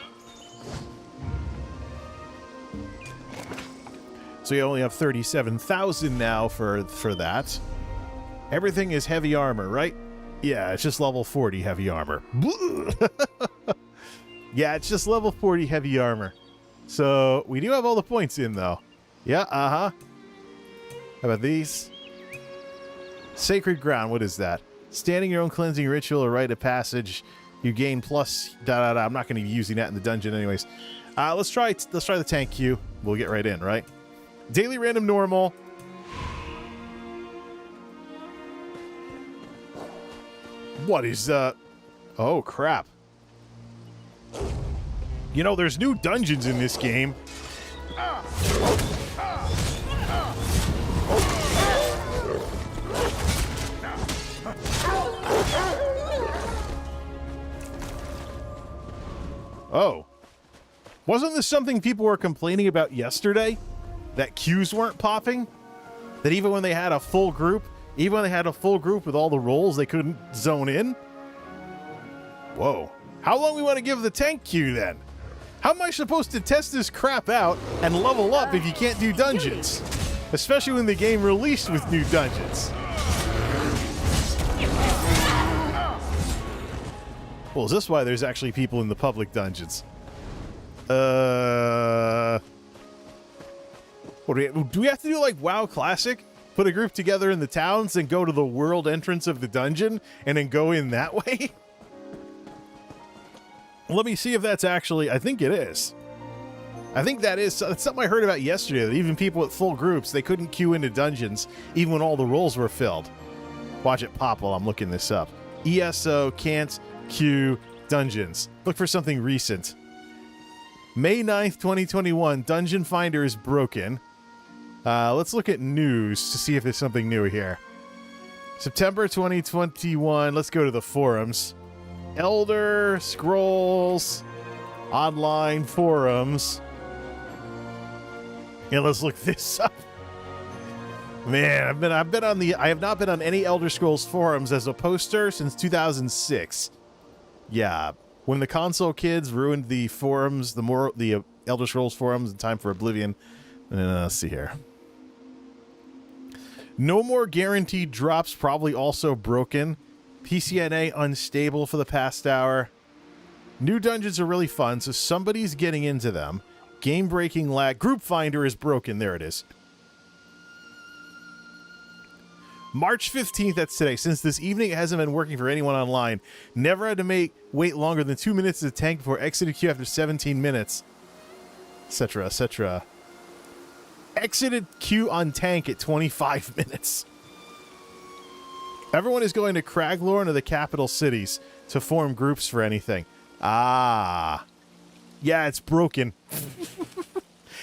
So you only have 37,000 now for that. Everything is heavy armor, right? Yeah, it's just level 40 heavy armor. Yeah, it's just level 40 heavy armor. So we do have all the points in, though. Yeah, How about these? Sacred Ground, what is that? Standing your own cleansing ritual or rite of passage. You gain plus... I'm not going to be using that in the dungeon anyways. Let's try the tank queue. We'll get right in, right? Daily random normal. What is oh crap. You know, there's new dungeons in this game. Oh. Wasn't this something people were complaining about yesterday? That queues weren't popping? That even when they had a full group, with all the roles, they couldn't zone in? Whoa. How long we want to give the tank queue then? How am I supposed to test this crap out and level up if you can't do dungeons? Especially when the game released with new dungeons. Well, is this why there's actually people in the public dungeons? What do we have to do, like WoW Classic? Put a group together in the towns and go to the world entrance of the dungeon and then go in that way? Let me see if that's actually... I think it is. I think that is... That's something I heard about yesterday, that even people with full groups, they couldn't queue into dungeons even when all the roles were filled. Watch it pop while I'm looking this up. ESO can't queue dungeons. Look for something recent. May 9th, 2021, Dungeon Finder is broken. Let's look at news to see if there's something new here. September 2021, let's go to the forums. Elder Scrolls online forums. Yeah, let's look this up. Man, I have not been on any Elder Scrolls forums as a poster since 2006. Yeah, when the console kids ruined the forums, the Elder Scrolls forums in time for Oblivion. Let's see here. No more guaranteed drops, probably also broken. PCNA unstable for the past hour. New dungeons are really fun, so somebody's getting into them. Game-breaking lag. Group Finder is broken. There it is. March 15th, that's today. Since this evening, it hasn't been working for anyone online. Never had to wait longer than 2 minutes to tank before exited queue after 17 minutes. Etc., etc. Exited queue on tank at 25 minutes. Everyone is going to Craglorn or the capital cities to form groups for anything. Ah. Yeah, it's broken.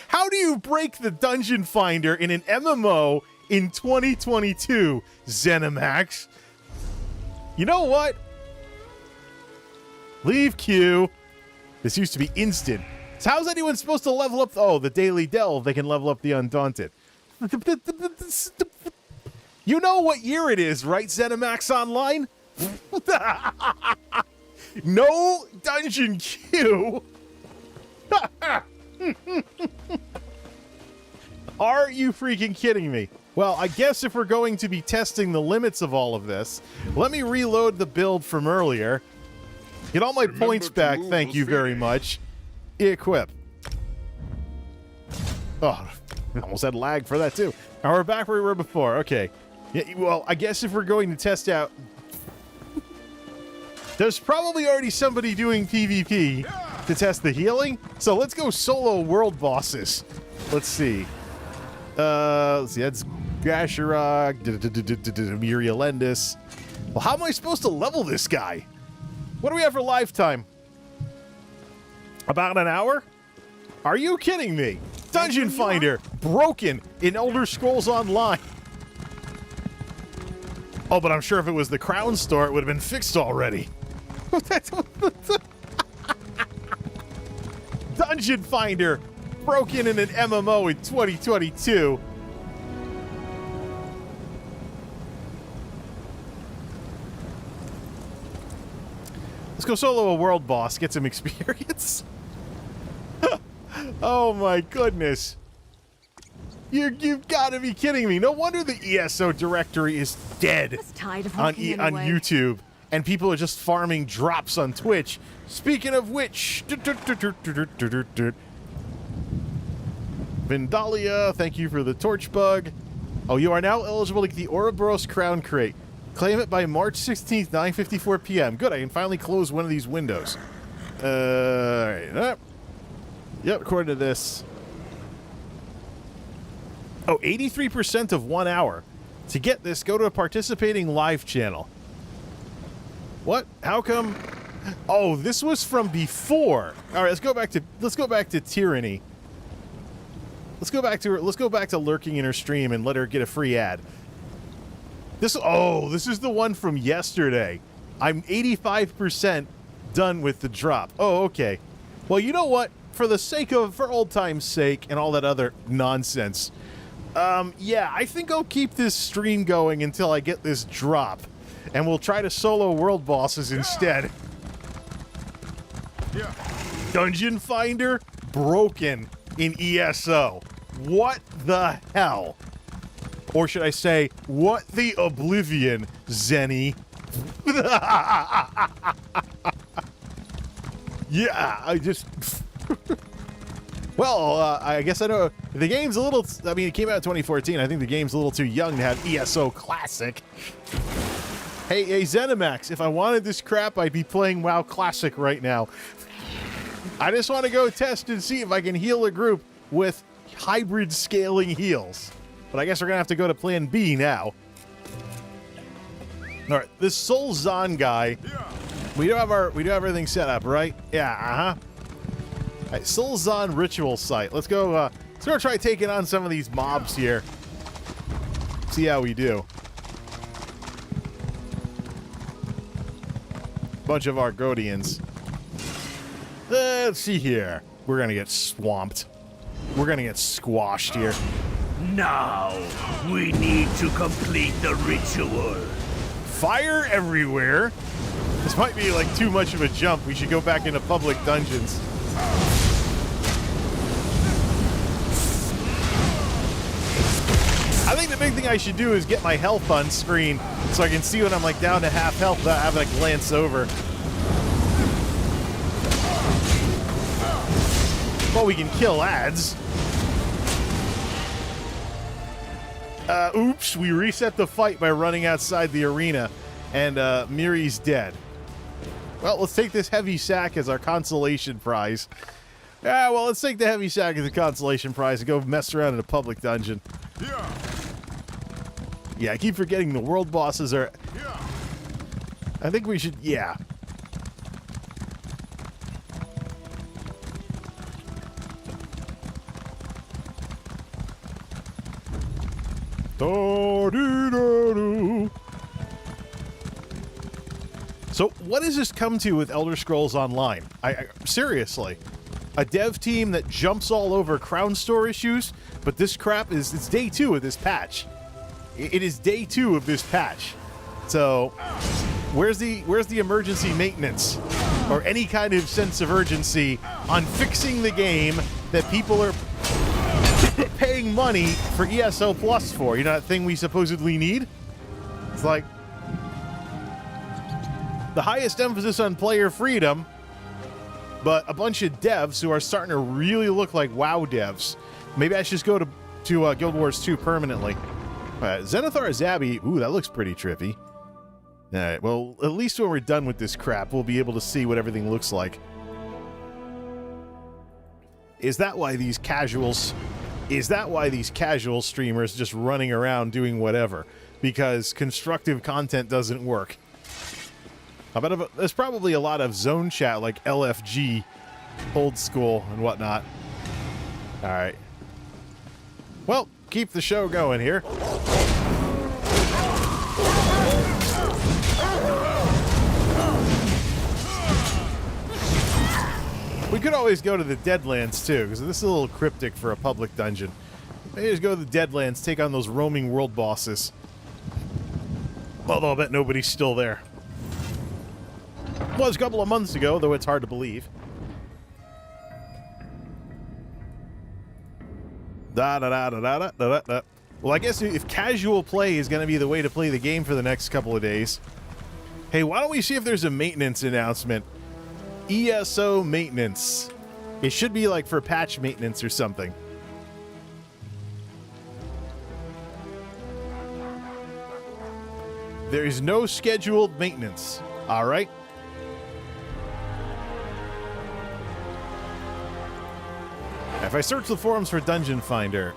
How do you break the Dungeon Finder in an MMO in 2022, Zenimax? You know what? Leave queue. This used to be instant. So how's anyone supposed to level up? Oh, the Daily Delve. They can level up the Undaunted. You know what year it is, right, Zenimax Online? No dungeon queue. Are you freaking kidding me? Well, I guess if we're going to be testing the limits of all of this, let me reload the build from earlier. Get all my points back, thank you very much. Equip. Oh, almost had lag for that too. Now we're back where we were before. Okay. Yeah, well, I guess if we're going to test out... There's probably already somebody doing PvP to test the healing. So let's go solo world bosses. Let's see. That's Gasharok, Murielendis. Well, how am I supposed to level this guy? What do we have for lifetime? About an hour? Are you kidding me? Dungeon Finder, broken in Elder Scrolls Online. Oh, but I'm sure if it was the Crown Store, it would have been fixed already. Dungeon Finder, broken in an MMO in 2022. Let's go solo a world boss, get some experience. Oh my goodness. You've got to be kidding me. No wonder the ESO directory is dead on YouTube. And people are just farming drops on Twitch. Speaking of which... Vindalia, thank you for the torch bug. Oh, you are now eligible to get the Ouroboros Crown Crate. Claim it by March 16th, 9:54 p.m. Good, I can finally close one of these windows. Alright. Yep, according to this. Oh, 83% of 1 hour. To get this, go to a participating live channel. What? How come? Oh, this was from before. All right, let's go back to Tyranny. Let's go back to lurking in her stream and let her get a free ad. This is the one from yesterday. I'm 85% done with the drop. Oh, okay. Well, you know what? For old time's sake and all that other nonsense. Yeah, I think I'll keep this stream going until I get this drop. And we'll try to solo world bosses instead. Yeah. Dungeon Finder, broken in ESO. What the hell? Or should I say, what the oblivion, Zenny? Yeah, I just... Well, I guess I know the game's a little... I mean, it came out in 2014. I think the game's a little too young to have ESO Classic. Hey, Zenimax, if I wanted this crap, I'd be playing WoW Classic right now. I just want to go test and see if I can heal a group with hybrid scaling heals. But I guess we're going to have to go to plan B now. All right, this Soul Zahn guy, we do have everything set up, right? Yeah, uh-huh. All right, Soul Zahn ritual site. Let's go try taking on some of these mobs here. See how we do. Bunch of Argodians. Let's see here. We're gonna get swamped. We're gonna get squashed here. Now, we need to complete the ritual. Fire everywhere. This might be like too much of a jump. We should go back into public dungeons. I think the big thing I should do is get my health on screen so I can see when I'm like down to half health without having to glance over. Well, we can kill ads. Oops, we reset the fight by running outside the arena, and Miri's dead. Well, let's take this heavy sack as our consolation prize. Yeah, well, let's take the heavy sack as a consolation prize and go mess around in a public dungeon. Yeah, I keep forgetting the world bosses are... I think we should... Yeah. So, what does this come to with Elder Scrolls Online? Seriously. A dev team that jumps all over Crown Store issues, but this crap is... It's day 2 of this patch. It is day 2 of this patch. So, where's the emergency maintenance? Or any kind of sense of urgency on fixing the game that people are paying money for ESO Plus for? You know that thing we supposedly need? It's like the highest emphasis on player freedom, but a bunch of devs who are starting to really look like WoW devs. Maybe I should just go to Guild Wars 2 permanently. Zenithar Zabi, ooh, that looks pretty trippy. Alright, well, at least when we're done with this crap, we'll be able to see what everything looks like. Is that why these casuals Is that why these casual streamers just running around doing whatever? Because constructive content doesn't work. I bet there's probably a lot of zone chat like LFG, old school and whatnot. All right. Well, keep the show going here. We could always go to the Deadlands, too, because this is a little cryptic for a public dungeon. Maybe just go to the Deadlands, take on those roaming world bosses. Although I bet nobody's still there. Was a couple of months ago, though it's hard to believe. Well, I guess if casual play is going to be the way to play the game for the next couple of days, hey, why don't we see if there's a maintenance announcement? ESO maintenance. It should be like for patch maintenance or something. There is no scheduled maintenance. All right. If I search the forums for Dungeon Finder,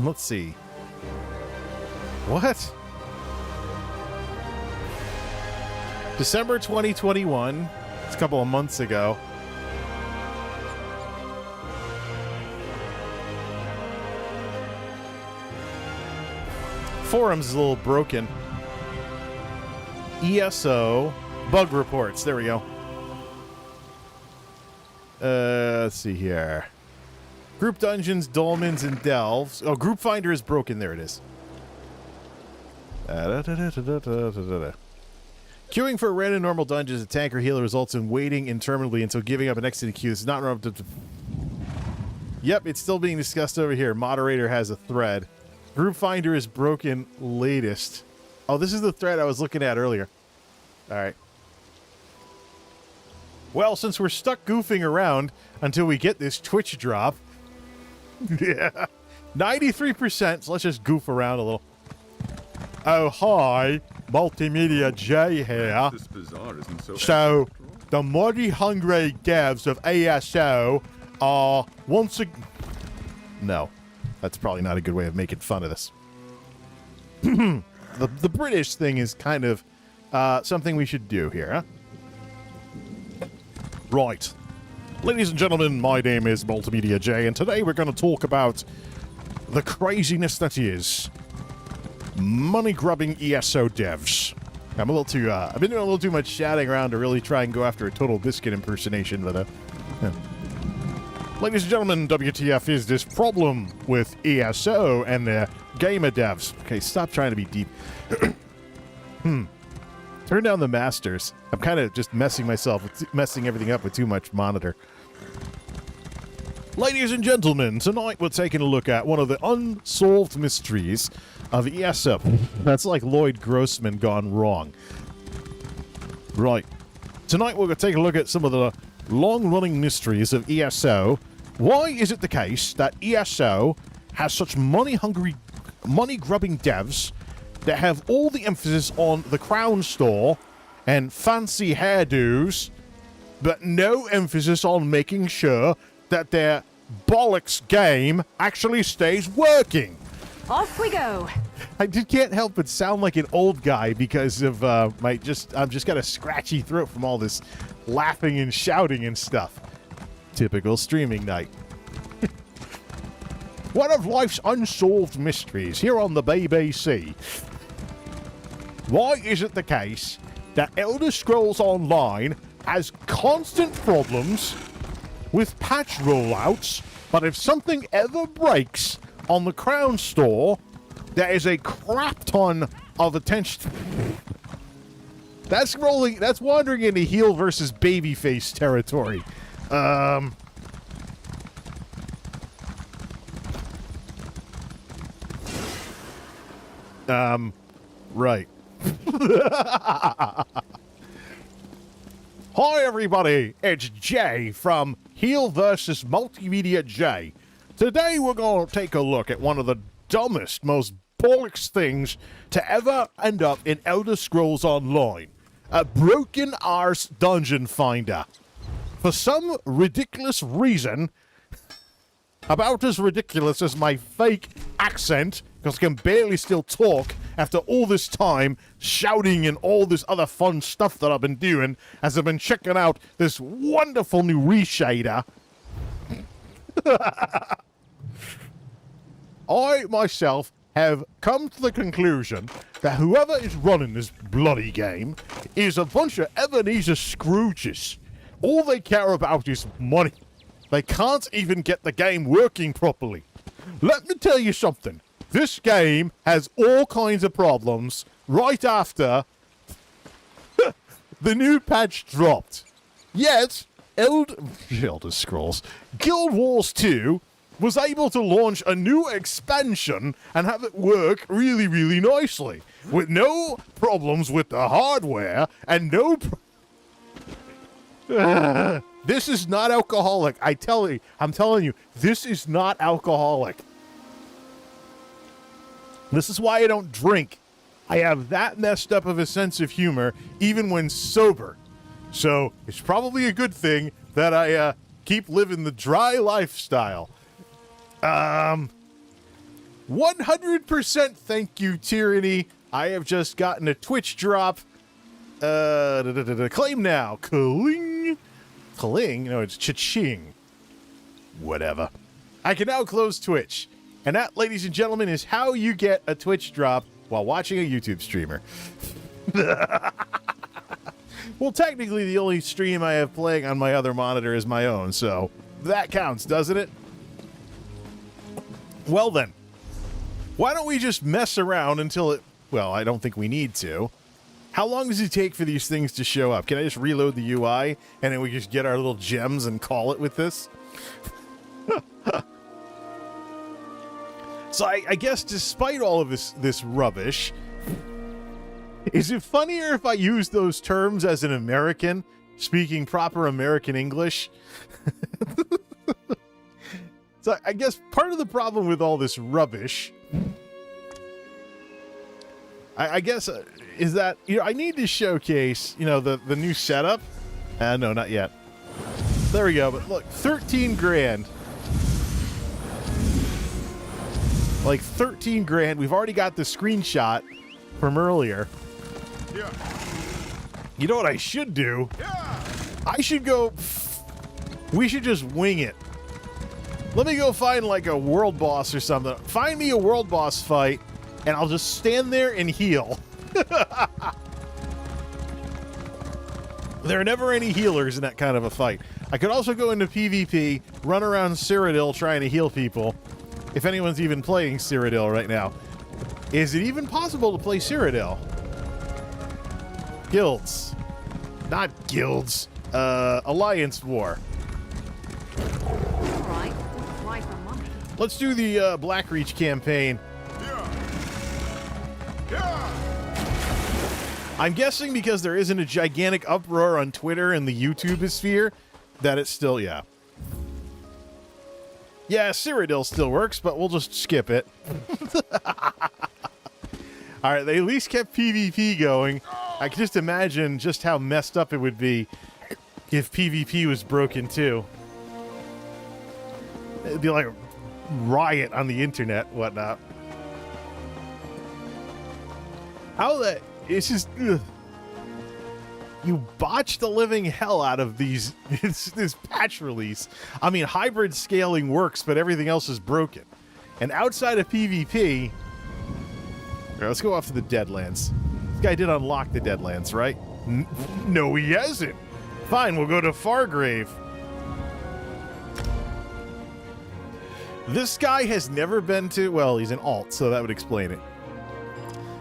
let's see. What? December 2021. It's a couple of months ago. Forums is a little broken. ESO bug reports. There we go. Let's see here. Group dungeons, dolmens, and delves. Oh, group finder is broken. There it is. Queuing for a random normal dungeon as a tank or healer results in waiting interminably until giving up an exit queue. It's not normal. Yep, it's still being discussed over here. Moderator has a thread. Group finder is broken latest. Oh, this is the thread I was looking at earlier. All right. Well, since we're stuck goofing around until we get this Twitch drop. Yeah. 93%, so let's just goof around a little. Oh, hi. MultimediaJay here. This bazaar isn't So, the mighty hungry devs of ESO are once again... No, that's probably not a good way of making fun of this. The British thing is kind of something we should do here, huh? Right. Ladies and gentlemen, my name is MultimediaJay, and today we're going to talk about the craziness that is money-grubbing ESO devs. I'm a little too, I've been doing a little too much shouting around to really try and go after a Total Biscuit impersonation, but, yeah. Ladies and gentlemen, WTF is this problem with ESO and their gamer devs. Okay, stop trying to be deep. Turn down the masters. I'm kind of just messing everything up with too much monitor. Ladies and gentlemen, tonight we're taking a look at one of the unsolved mysteries of ESO. That's like Lloyd Grossman gone wrong. Right. Tonight we're going to take a look at some of the long-running mysteries of ESO. Why is it the case that ESO has such money-hungry, money-grubbing devs that have all the emphasis on the crown store and fancy hairdos, but no emphasis on making sure that their bollocks game actually stays working? Off we go. I can't help but sound like an old guy because of I've just got a scratchy throat from all this laughing and shouting and stuff. Typical streaming night. One of life's unsolved mysteries here on the BBC. Why is it the case that Elder Scrolls Online has constant problems with patch rollouts, but if something ever breaks on the Crown Store, there is a crap ton of attention. That's wandering into heel versus babyface territory. Right. Hi everybody, it's Jay from Heel vs. MultimediaJay. Today we're going to take a look at one of the dumbest, most bollocks things to ever end up in Elder Scrolls Online. A broken arse dungeon finder. For some ridiculous reason, about as ridiculous as my fake accent, because I can barely still talk after all this time shouting and all this other fun stuff that I've been doing as I've been checking out this wonderful new reshader. I, myself, have come to the conclusion that whoever is running this bloody game is a bunch of Ebenezer Scrooges. All they care about is money. They can't even get the game working properly. Let me tell you something. This game has all kinds of problems right after the new patch dropped. Yet, Elder Scrolls Guild Wars 2 was able to launch a new expansion and have it work really, really nicely, with no problems with the hardware and no this is not alcoholic. I'm telling you, this is not alcoholic. This is why I don't drink. I have that messed up of a sense of humor, even when sober. So it's probably a good thing that I keep living the dry lifestyle. 100% thank you, Tyranny. I have just gotten a Twitch drop. Claim now. Kaling? Kaling? No, it's cha-ching. Whatever. I can now close Twitch. And that, ladies and gentlemen, is how you get a Twitch drop while watching a YouTube streamer. Well, technically, the only stream I have playing on my other monitor is my own, so that counts, doesn't it? Well then, why don't we just mess around until it... Well, I don't think we need to. How long does it take for these things to show up? Can I just reload the UI and then we just get our little gems and call it with this? So I guess despite all of this rubbish, is it funnier if I use those terms as an American, speaking proper American English? So I guess part of the problem with all this rubbish, I guess, is that, you know, I need to showcase, you know, the new setup. No, not yet. There we go. But look, 13 grand. Like 13 grand. We've already got the screenshot from earlier. Yeah. You know what I should do? Yeah. I should go... We should just wing it. Let me go find like a world boss or something. Find me a world boss fight, and I'll just stand there and heal. There are never any healers in that kind of a fight. I could also go into PvP, run around Cyrodiil trying to heal people. If anyone's even playing Cyrodiil right now. Is it even possible to play Cyrodiil? Guilds. Not guilds. Alliance War. Let's do the Blackreach campaign. I'm guessing because there isn't a gigantic uproar on Twitter and the YouTube sphere that it's still, yeah. Yeah, Cyrodiil still works, but we'll just skip it. Alright, they at least kept PvP going. I can just imagine just how messed up it would be if PvP was broken too. It'd be like a riot on the internet, whatnot. How that... It's just... Ugh. You botched the living hell out of these this patch release. I mean, hybrid scaling works, but everything else is broken. And outside of PvP... Right, let's go off to the Deadlands. This guy did unlock the Deadlands, right? No, he hasn't. Fine, we'll go to Fargrave. This guy has never been to... Well, he's an alt, so that would explain it.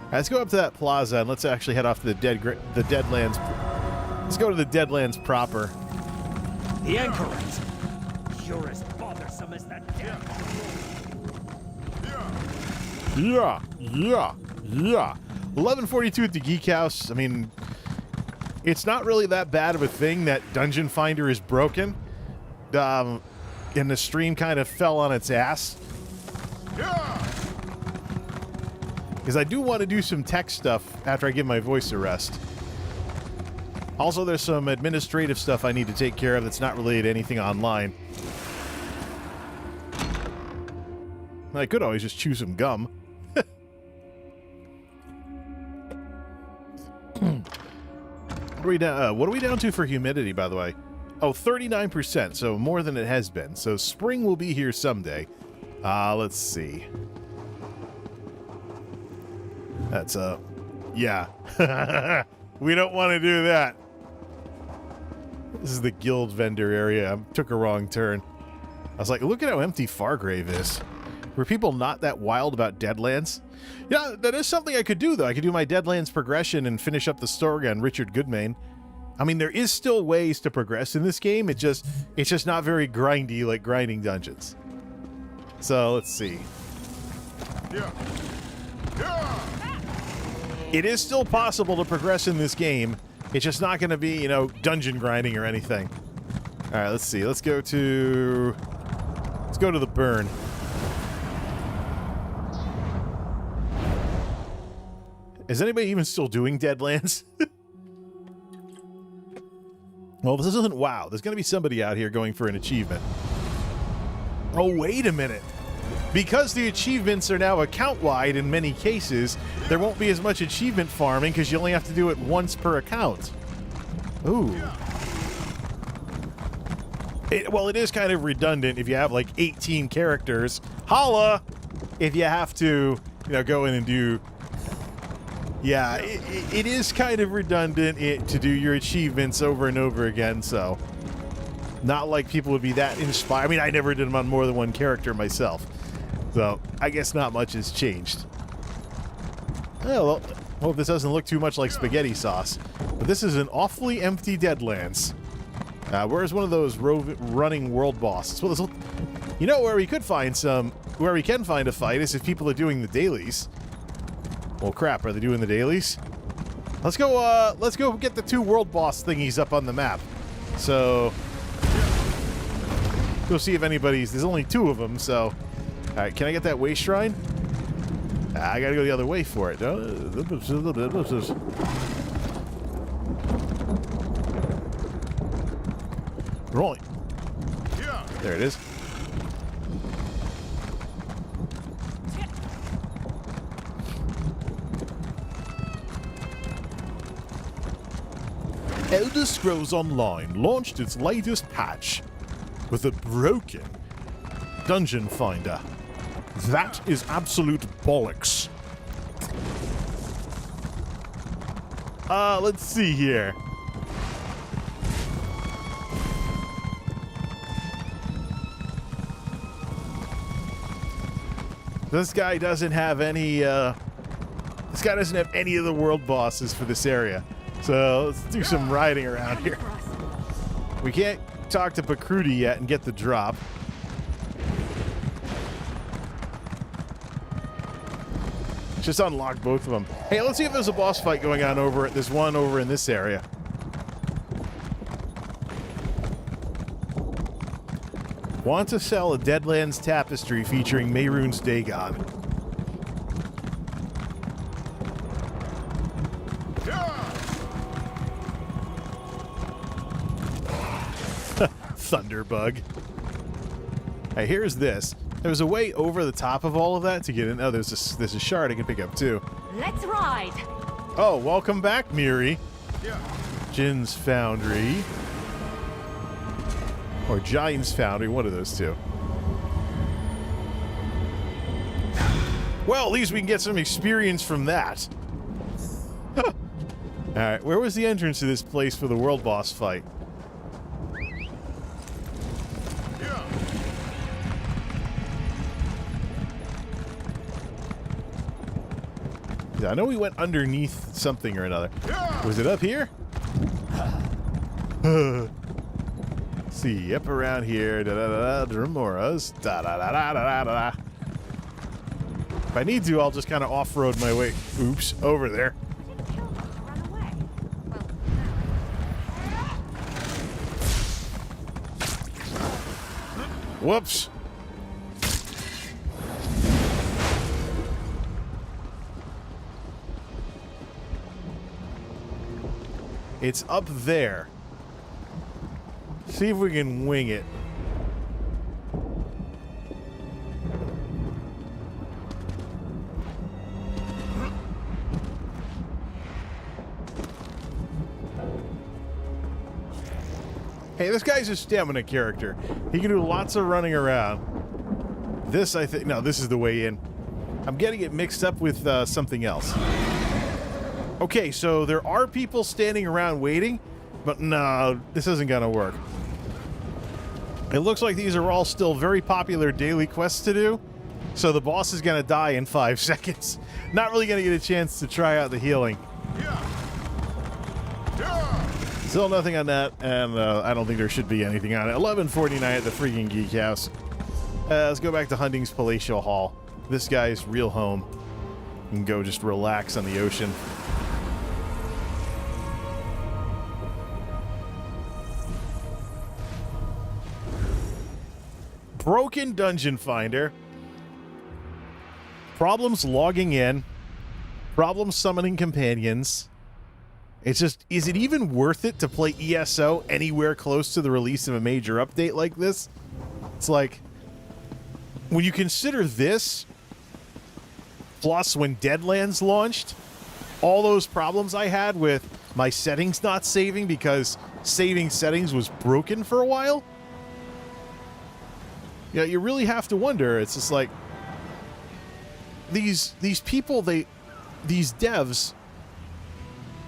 Let's go up to that plaza and let's actually head off to the Deadlands. Let's go to the Deadlands proper. The anchorite. You're as bothersome as that damn. Yeah. 1142 at the Geek House. I mean, it's not really that bad of a thing that Dungeon Finder is broken. And the stream kind of fell on its ass. Because I do want to do some tech stuff after I give my voice a rest. Also, there's some administrative stuff I need to take care of that's not related to anything online. I could always just chew some gum. What are we down to for humidity, by the way? Oh, 39%, so more than it has been. So spring will be here someday. Let's see. That's yeah. We don't want to do that. This is the guild vendor area. I took a wrong turn. I was like, look at how empty Fargrave is. Were people not that wild about Deadlands? Yeah, that is something I could do, though. I could do my Deadlands progression and finish up the story on Richard Goodmain. I mean, there is still ways to progress in this game. It's just not very grindy like grinding dungeons. So, let's see. It is still possible to progress in this game. It's just not going to be, you know, dungeon grinding or anything. All right, let's see. Let's go to the burn. Is anybody even still doing Deadlands? Well, this isn't WoW. There's going to be somebody out here going for an achievement. Oh, wait a minute. Because the achievements are now account-wide in many cases, there won't be as much achievement farming because you only have to do it once per account. Ooh. Well, it is kind of redundant if you have like 18 characters. Holla! If you have to, you know, go in and do... Yeah, it is kind of redundant to do your achievements over and over again, so... Not like people would be that inspired. I mean, I never did them on more than one character myself. So, I guess not much has changed. Oh, well, hope this doesn't look too much like spaghetti sauce. But this is an awfully empty Deadlands. Where's one of those running world bosses? Well, you know where we could find some... Where we can find a fight is if people are doing the dailies. Well, crap, are they doing the dailies? Let's go get the 2 world boss thingies up on the map. So... Go see if anybody's... There's only 2 of them, so... Alright, can I get that way shrine? I gotta go the other way for it. Rolling. There it is. Elder Scrolls Online launched its latest patch with a broken Dungeon Finder. That is absolute bollocks. Let's see here. This guy doesn't have any, this guy doesn't have any of the world bosses for this area. So let's do some riding around here. We can't talk to Bakruti yet and get the drop. Just unlock both of them. Hey, let's see if there's a boss fight going on over at this one over in this area. Want to sell a Deadlands tapestry featuring Mehrunes Dagon. Thunderbug. Hey, here's this. There's a way over the top of all of that to get in. Oh, there's a shard I can pick up too. Let's ride. Oh, welcome back, Miri. Jin's Foundry. Or Giant's Foundry, one of those two. Well, at least we can get some experience from that. Alright, where was the entrance to this place for the world boss fight? I know we went underneath something or another. Was it up here? See, up around here. Remoras. If I need to, I'll just kind of off-road my way. Oops, over there. Whoops. It's up there. See if we can wing it. Hey, this guy's a stamina character. He can do lots of running around. This, I think... No, this is the way in. I'm getting it mixed up with something else. Okay, so there are people standing around waiting, but no, this isn't gonna work. It looks like these are all still very popular daily quests to do, so the boss is gonna die in 5 seconds. Not really gonna get a chance to try out the healing. Still nothing on that, and I don't think there should be anything on it. 11:49 at the freaking Geek House. Let's go back to Hunting's Palatial Hall. This guy's real home. You can go just relax on the ocean. Broken Dungeon Finder. Problems logging in. Problems summoning companions. It's just, is it even worth it to play ESO anywhere close to the release of a major update like this? It's like, when you consider this, plus when Deadlands launched, all those problems I had with my settings not saving because saving settings was broken for a while, yeah, you really have to wonder. It's just like, these people, these devs,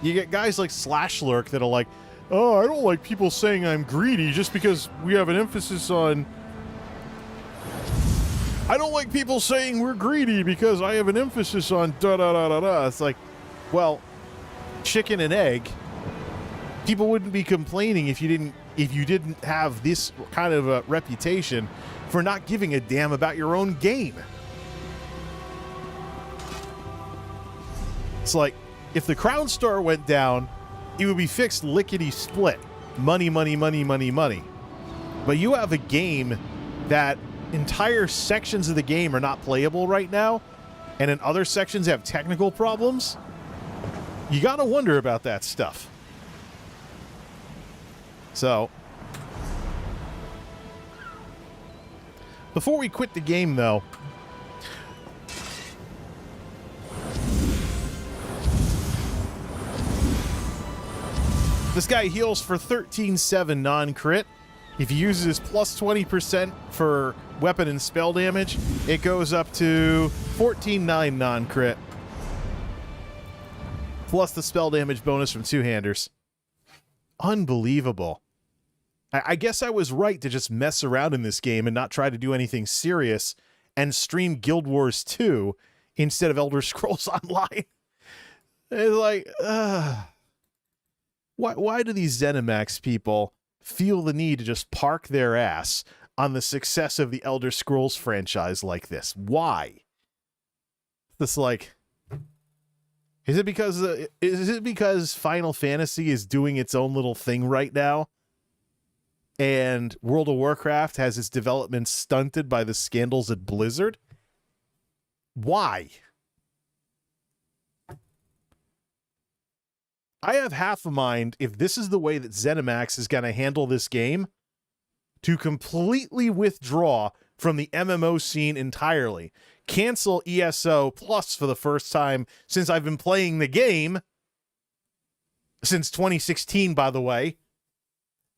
you get guys like Slashlurk that are like, oh, I don't like people saying I'm greedy just because we have an emphasis on... I don't like people saying we're greedy because I have an emphasis on da-da-da-da-da. It's like, well, chicken and egg. People wouldn't be complaining if you didn't have this kind of a reputation for not giving a damn about your own game. It's like, if the Crown Star went down, it would be fixed lickety-split. Money, money, money, money, money. But you have a game that entire sections of the game are not playable right now, and in other sections have technical problems. You gotta wonder about that stuff. So, before we quit the game, though, this guy heals for 13-7 non-crit. If he uses his plus 20% for weapon and spell damage, it goes up to 14-9 non-crit. Plus the spell damage bonus from two-handers. Unbelievable. I guess I was right to just mess around in this game and not try to do anything serious and stream Guild Wars 2 instead of Elder Scrolls Online. It's like, why do these ZeniMax people feel the need to just park their ass on the success of the Elder Scrolls franchise like this? Why? This, like, is it because Final Fantasy is doing its own little thing right now, and World of Warcraft has its development stunted by the scandals at Blizzard? Why? I have half a mind, if this is the way that ZeniMax is going to handle this game, to completely withdraw from the MMO scene entirely. Cancel ESO Plus for the first time since I've been playing the game, since 2016, by the way,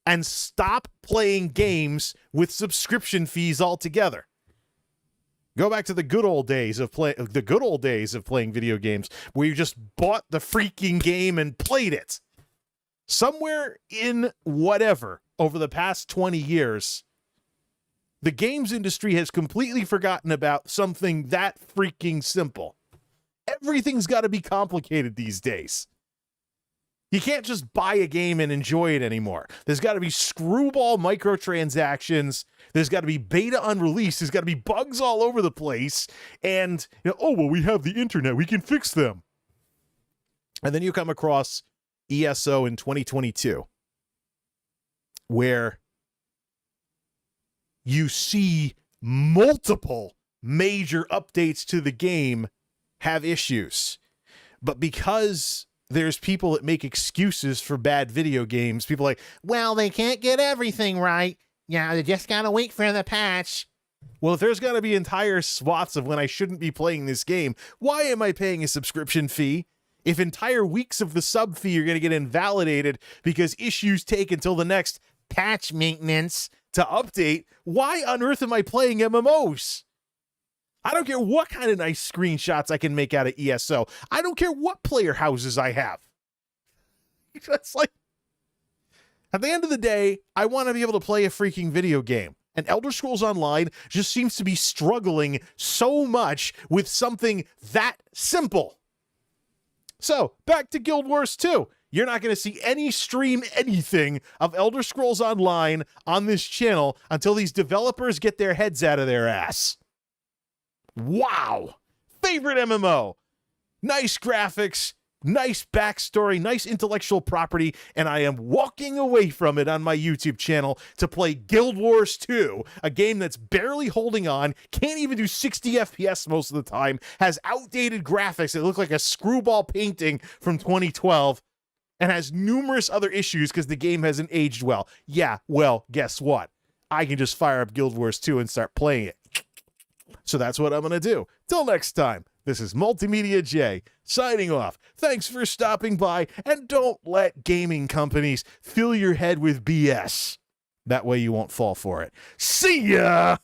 and stop playing games with subscription fees altogether. Go back to the good old days of playing video games, where you just bought the freaking game and played it. Somewhere in whatever over the past 20 years, the games industry has completely forgotten about something that freaking simple. Everything's got to be complicated these days. You can't just buy a game and enjoy it anymore. There's got to be screwball microtransactions. There's got to be beta unreleased. There's got to be bugs all over the place. And, oh, well, we have the internet. We can fix them. And then you come across ESO in 2022, where you see multiple major updates to the game have issues. But because there's people that make excuses for bad video games, people like, well, they can't get everything right. Yeah, they just gotta wait for the patch. Well, if there's gotta be entire swaths of when I shouldn't be playing this game, why am I paying a subscription fee? If entire weeks of the sub fee are gonna get invalidated because issues take until the next patch maintenance to update, why on earth am I playing MMOs? I don't care what kind of nice screenshots I can make out of ESO. I don't care what player houses I have. It's like, at the end of the day, I want to be able to play a freaking video game. And Elder Scrolls Online just seems to be struggling so much with something that simple. So, back to Guild Wars 2. You're not going to see any stream anything of Elder Scrolls Online on this channel until these developers get their heads out of their ass. Wow. Favorite MMO. Nice graphics, nice backstory, nice intellectual property, and I am walking away from it on my YouTube channel to play Guild Wars 2, a game that's barely holding on, can't even do 60 FPS most of the time, has outdated graphics that look like a screwball painting from 2012, and has numerous other issues because the game hasn't aged well. Yeah, well, guess what? I can just fire up Guild Wars 2 and start playing it. So that's what I'm going to do. Till next time, this is MultimediaJay signing off. Thanks for stopping by, and don't let gaming companies fill your head with BS. That way you won't fall for it. See ya!